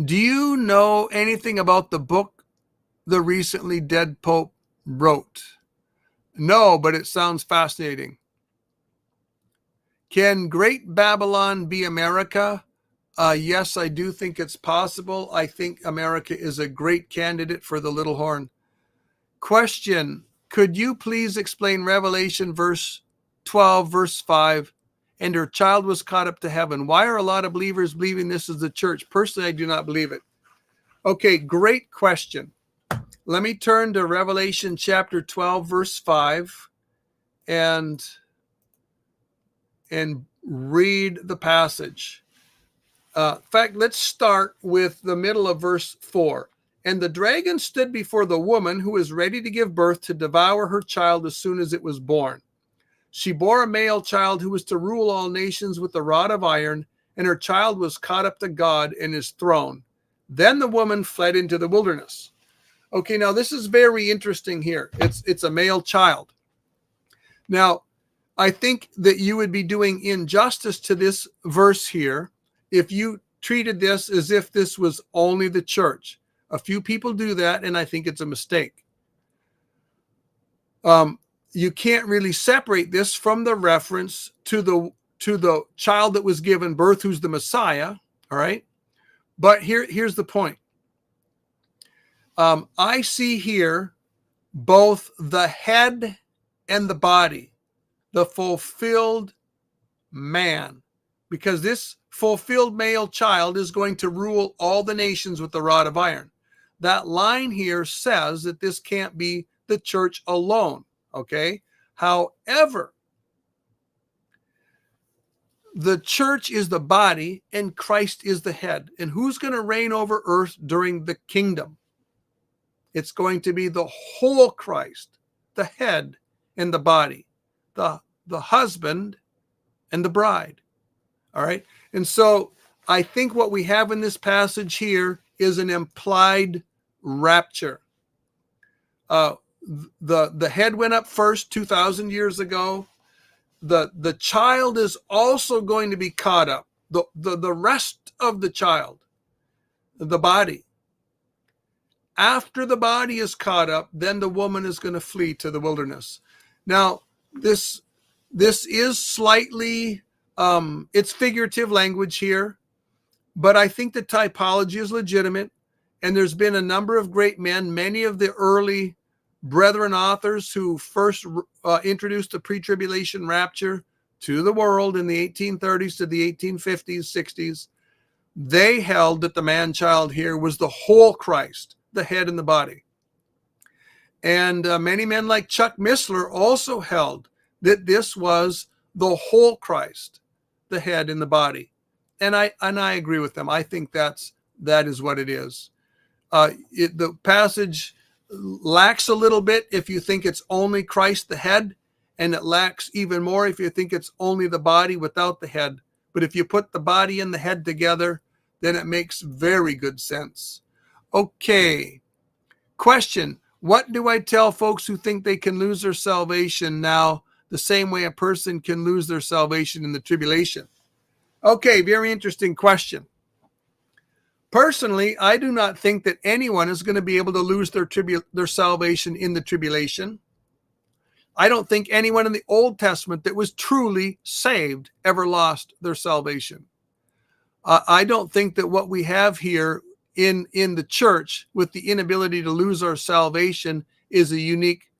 Do you know anything about the book the recently dead Pope wrote? No, but it sounds fascinating. Can Great Babylon be America? Yes, I do think it's possible. I think America is a great candidate for the little horn. Question: could you please explain Revelation verse 12, verse 5, and her child was caught up to heaven? Why are a lot of believers believing this is the church? Personally, I do not believe it. Okay, great question. Let me turn to Revelation chapter 12, verse 5, and read the passage. In fact, let's start with the middle of verse 4. And the dragon stood before the woman who was ready to give birth to devour her child as soon as it was born. She bore a male child who was to rule all nations with a rod of iron, and her child was caught up to God and his throne. Then the woman fled into the wilderness. Okay, now this is very interesting here. It's a male child. Now, I think that you would be doing injustice to this verse here if you treated this as if this was only the church. A few people do that, and I think it's a mistake. You can't really separate this from the reference to the child that was given birth, who's the Messiah. All right, but here's the point. I see here both the head and the body, the fulfilled man, because this fulfilled male child is going to rule all the nations with the rod of iron. That line here says that this can't be the church alone. Okay. However, the church is the body and Christ is the head. And who's going to reign over earth during the kingdom? It's going to be the whole Christ, the head and the body, the husband and the bride. All right. And so I think what we have in this passage here is an implied rapture. The head went up first 2,000 years ago. The child is also going to be caught up. The rest of the child, the body, after the body is caught up, then the woman is going to flee to the wilderness. Now, this is slightly, it's figurative language here, but I think the typology is legitimate. And there's been a number of great men, many of the early brethren authors who first introduced the pre-tribulation rapture to the world in the 1830s to the 1850s, 60s. They held that the man-child here was the whole Christ, the head and the body. And many men like Chuck Missler also held that this was the whole Christ, the head and the body. And I agree with them. I think that is what it is. The passage lacks a little bit if you think it's only Christ the head, and it lacks even more if you think it's only the body without the head. But if you put the body and the head together, then it makes very good sense. Okay. Question. What do I tell folks who think they can lose their salvation now the same way a person can lose their salvation in the tribulation? Okay, very interesting question. Personally, I do not think that anyone is going to be able to lose their salvation in the tribulation. I don't think anyone in the Old Testament that was truly saved ever lost their salvation. I don't think that what we have here in the church with the inability to lose our salvation is a unique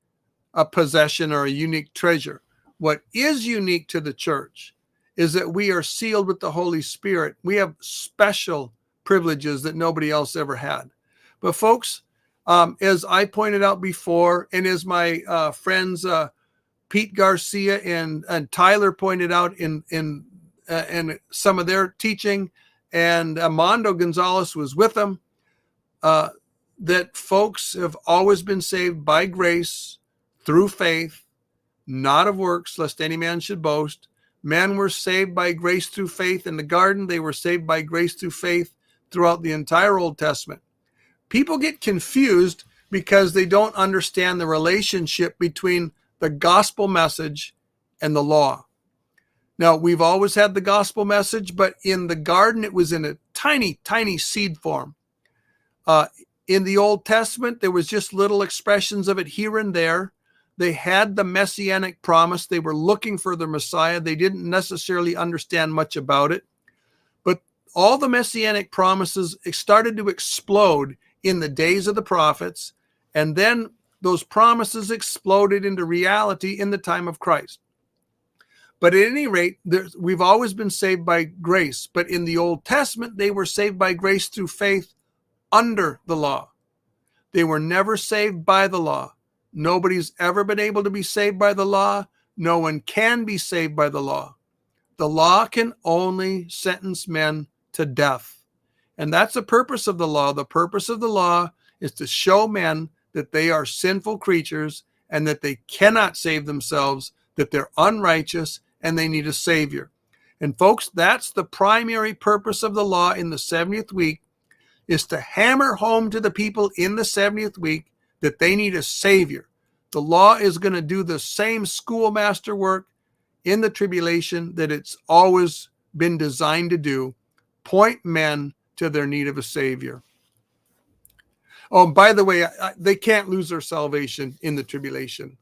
possession or a unique treasure. What is unique to the church is that we are sealed with the Holy Spirit. We have special privileges that nobody else ever had. But folks, as I pointed out before, and as my friends Pete Garcia and Tyler pointed out in some of their teaching, and Armando Gonzalez was with them, that folks have always been saved by grace through faith, not of works, lest any man should boast. Men were saved by grace through faith in the garden. They were saved by grace through faith throughout the entire Old Testament. People get confused because they don't understand the relationship between the gospel message and the law. Now, we've always had the gospel message, but in the garden, it was in a tiny, tiny seed form. In the Old Testament, there was just little expressions of it here and there. They had the messianic promise. They were looking for the Messiah. They didn't necessarily understand much about it. But all the messianic promises started to explode in the days of the prophets. And then those promises exploded into reality in the time of Christ. But at any rate, we've always been saved by grace. But in the Old Testament, they were saved by grace through faith under the law. They were never saved by the law. Nobody's ever been able to be saved by the law. No one can be saved by the law. The law can only sentence men to death. And that's the purpose of the law. The purpose of the law is to show men that they are sinful creatures and that they cannot save themselves, that they're unrighteous and they need a savior. And folks, that's the primary purpose of the law in the 70th week, is to hammer home to the people in the 70th week that they need a savior. The law is going to do the same schoolmaster work in the tribulation that it's always been designed to do, point men to their need of a savior. Oh, by the way, they can't lose their salvation in the tribulation.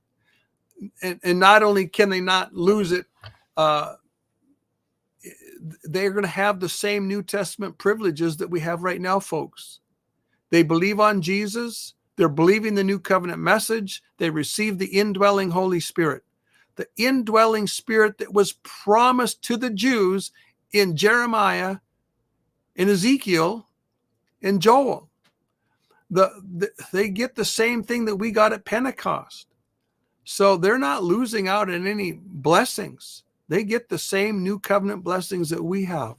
And not only can they not lose it, they're going to have the same New Testament privileges that we have right now, folks. They believe on Jesus. They're believing the new covenant message. They receive the indwelling Holy Spirit. The indwelling Spirit that was promised to the Jews in Jeremiah, in Ezekiel, in Joel. They get the same thing that we got at Pentecost. So they're not losing out on any blessings. They get the same new covenant blessings that we have.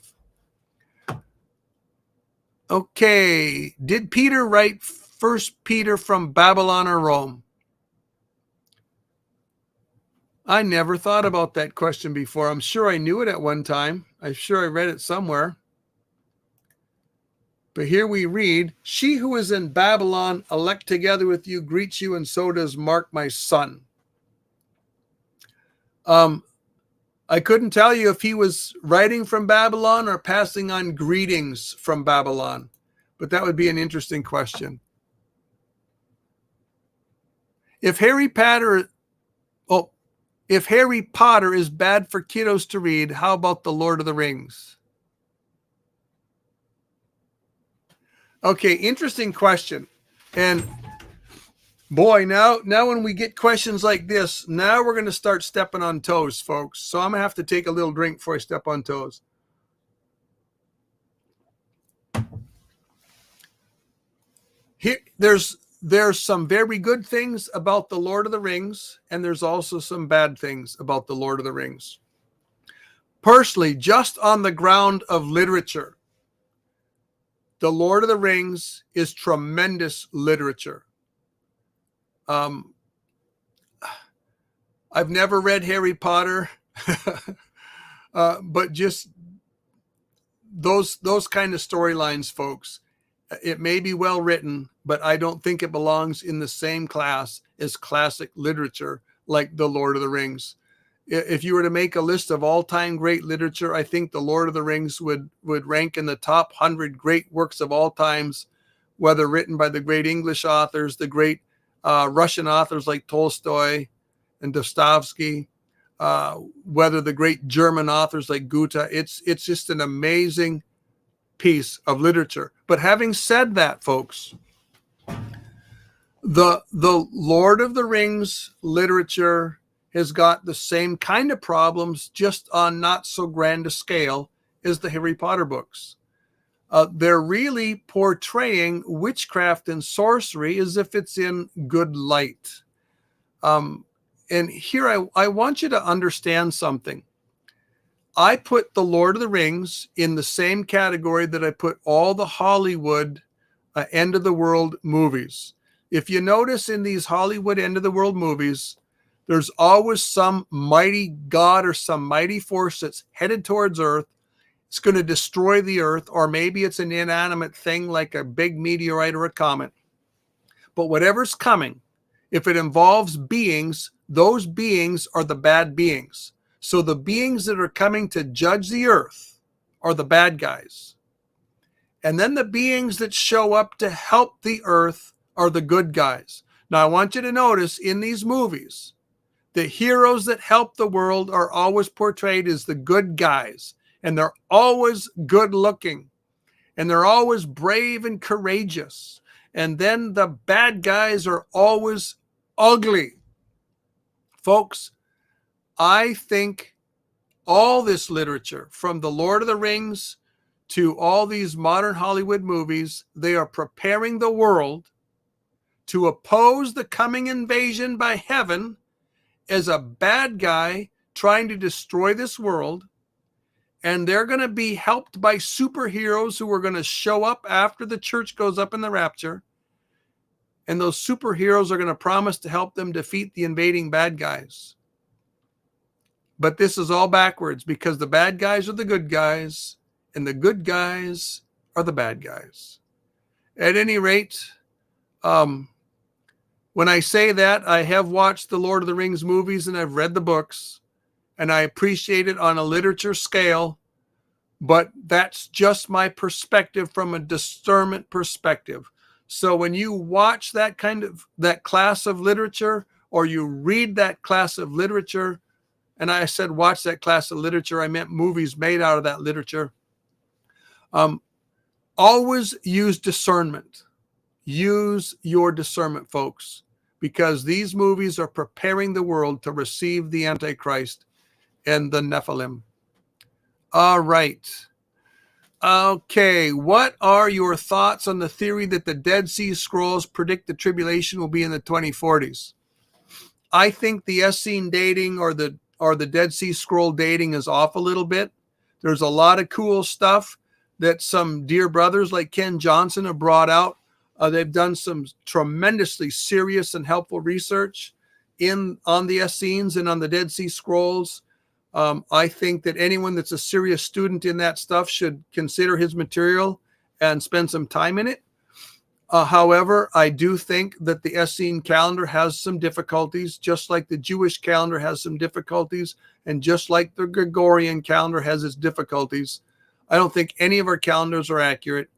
Okay, did Peter write 1 Peter from Babylon or Rome? I never thought about that question before. I'm sure I knew it at one time. I'm sure I read it somewhere. But here we read, she who is in Babylon, elect together with you, greets you, and so does Mark, my son. I couldn't tell you if he was writing from Babylon or passing on greetings from Babylon, but that would be an interesting question. If Harry Potter, oh, if Harry Potter is bad for kiddos to read, how about the Lord of the Rings? Okay, interesting question. And boy, now when we get questions like this, now we're going to start stepping on toes, folks. So I'm going to have to take a little drink before I step on toes. Here, there's some very good things about the Lord of the Rings, and there's also some bad things about the Lord of the Rings. Personally, just on the ground of literature, the Lord of the Rings is tremendous literature. I've never read Harry Potter, but just those kind of storylines, folks. It may be well written, but I don't think it belongs in the same class as classic literature like The Lord of the Rings. If you were to make a list of all-time great literature, I think The Lord of the Rings would rank in the top 100 great works of all times, whether written by the great English authors, the great Russian authors like Tolstoy and Dostoevsky, whether the great German authors like Goethe. It's just an amazing piece of literature. But having said that, folks, the Lord of the Rings literature has got the same kind of problems, just on not so grand a scale as the Harry Potter books. They're really portraying witchcraft and sorcery as if it's in good light. And here I want you to understand something. I put the Lord of the Rings in the same category that I put all the Hollywood end of the world movies. If you notice in these Hollywood end of the world movies, there's always some mighty god or some mighty force that's headed towards Earth. It's going to destroy the Earth, or maybe it's an inanimate thing like a big meteorite or a comet. But whatever's coming, if it involves beings, those beings are the bad beings. So the beings that are coming to judge the earth are the bad guys. And then the beings that show up to help the earth are the good guys. Now, I want you to notice in these movies, the heroes that help the world are always portrayed as the good guys. And they're always good looking. And they're always brave and courageous. And then the bad guys are always ugly. Folks, I think all this literature, from The Lord of the Rings to all these modern Hollywood movies, they are preparing the world to oppose the coming invasion by heaven as a bad guy trying to destroy this world. And they're going to be helped by superheroes who are going to show up after the church goes up in the rapture. And those superheroes are going to promise to help them defeat the invading bad guys. But this is all backwards, because the bad guys are the good guys and the good guys are the bad guys. At any rate, when I say that, I have watched the Lord of the Rings movies and I've read the books, and I appreciate it on a literature scale, but that's just my perspective from a discernment perspective. So when you watch that class of literature, or you read that class of literature, and I said watch that class of literature, I meant movies made out of that literature, always use discernment. Use your discernment, folks, because these movies are preparing the world to receive the Antichrist and the Nephilim. All right. Okay, what are your thoughts on the theory that the Dead Sea Scrolls predict the tribulation will be in the 2040s? I think the Essene dating or the Dead Sea Scroll dating is off a little bit. There's a lot of cool stuff that some dear brothers like Ken Johnson have brought out. They've done some tremendously serious and helpful research on the Essenes and on the Dead Sea Scrolls. I think that anyone that's a serious student in that stuff should consider his material and spend some time in it. However, I do think that the Essene calendar has some difficulties, just like the Jewish calendar has some difficulties, and just like the Gregorian calendar has its difficulties. I don't think any of our calendars are accurate.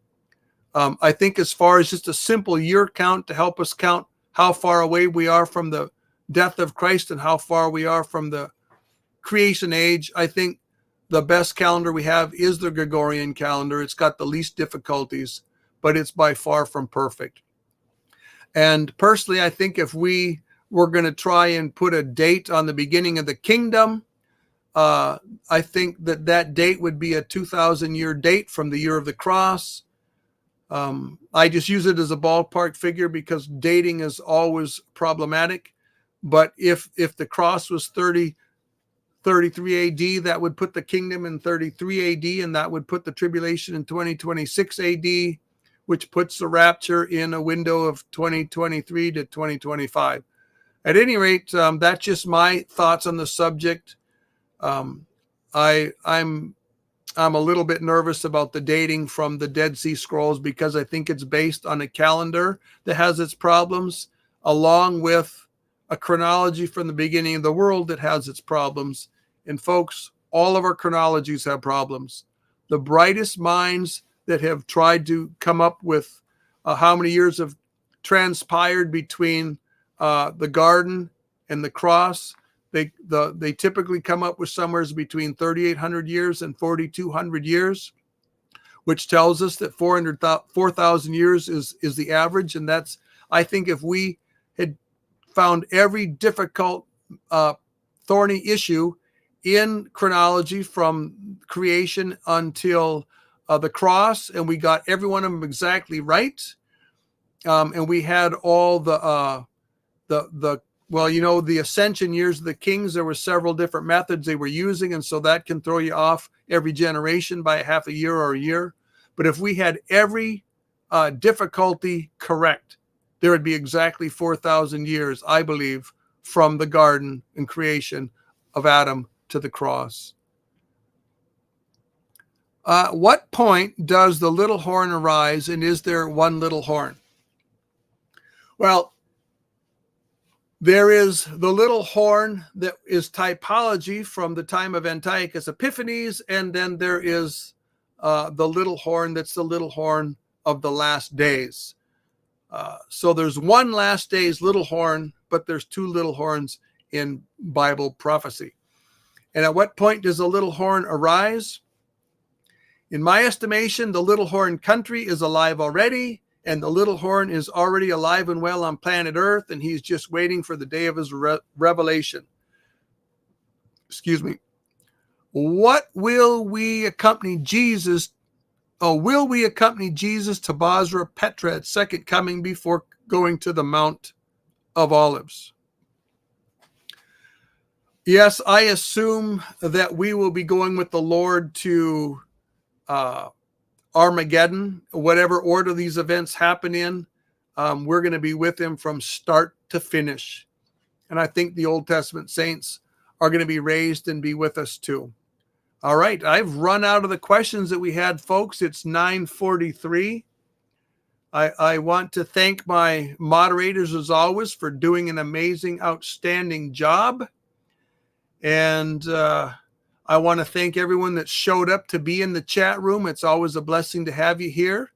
I think as far as just a simple year count to help us count how far away we are from the death of Christ and how far we are from the creation age, I think the best calendar we have is the Gregorian calendar. It's got the least difficulties, but it's by far from perfect. And personally, I think if we were going to try and put a date on the beginning of the kingdom, I think that date would be a 2,000-year date from the year of the cross. I just use it as a ballpark figure because dating is always problematic. But if the cross was 33 AD, that would put the kingdom in 33 AD, and that would put the tribulation in 2026 AD, which puts the rapture in a window of 2023 to 2025. At any rate, that's just my thoughts on the subject. I'm a little bit nervous about the dating from the Dead Sea Scrolls because I think it's based on a calendar that has its problems, along with a chronology from the beginning of the world that has its problems. And folks, all of our chronologies have problems. The brightest minds that have tried to come up with how many years have transpired between the garden and the cross, they typically come up with somewhere between 3,800 years and 4,200 years, which tells us that 4,000 years is the average. And that's, I think, if we had found every difficult, thorny issue in chronology from creation until the cross, and we got every one of them exactly right, and we had all the ascension years of the kings, there were several different methods they were using, and so that can throw you off every generation by a half a year or a year. But if we had every difficulty correct, there would be exactly 4,000 years, I believe, from the garden and creation of Adam to the cross. What point does the little horn arise, and is there one little horn? Well, there is the little horn that is typology from the time of Antiochus Epiphanes, and then there is the little horn that's the little horn of the last days. So there's one last days little horn, but there's two little horns in Bible prophecy. And at what point does the little horn arise? In my estimation, the little horn country is alive already, and the little horn is already alive and well on planet Earth, and he's just waiting for the day of his revelation. Excuse me. What will we accompany Jesus? Oh, will we accompany Jesus to Basra Petra at second coming before going to the Mount of Olives? Yes, I assume that we will be going with the Lord to Armageddon, whatever order these events happen in. We're going to be with him from start to finish. And I think the Old Testament saints are going to be raised and be with us too. All right, I've run out of the questions that we had, folks. It's 9:43. I want to thank my moderators, as always, for doing an amazing, outstanding job. And I want to thank everyone that showed up to be in the chat room. It's always a blessing to have you here.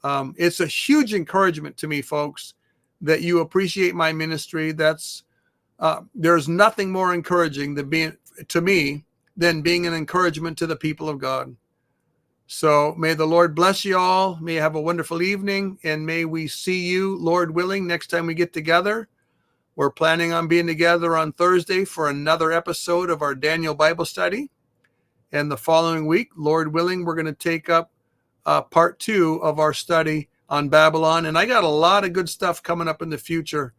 It's a huge encouragement to me, folks, that you appreciate my ministry. There's nothing more encouraging than being an encouragement to the people of God. So may the Lord bless you all. May you have a wonderful evening, and may we see you, Lord willing, next time we get together. We're planning on being together on Thursday for another episode of our Daniel Bible study. And the following week, Lord willing, we're going to take up part 2 of our study on Babylon. And I got a lot of good stuff coming up in the future,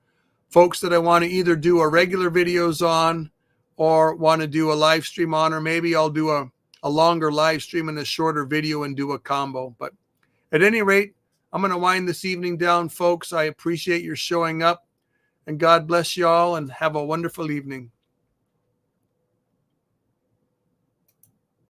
folks, that I want to either do a regular videos on or want to do a live stream on, or maybe I'll do a longer live stream and a shorter video and do a combo. But at any rate, I'm going to wind this evening down, folks. I appreciate your showing up. And God bless you all, and have a wonderful evening.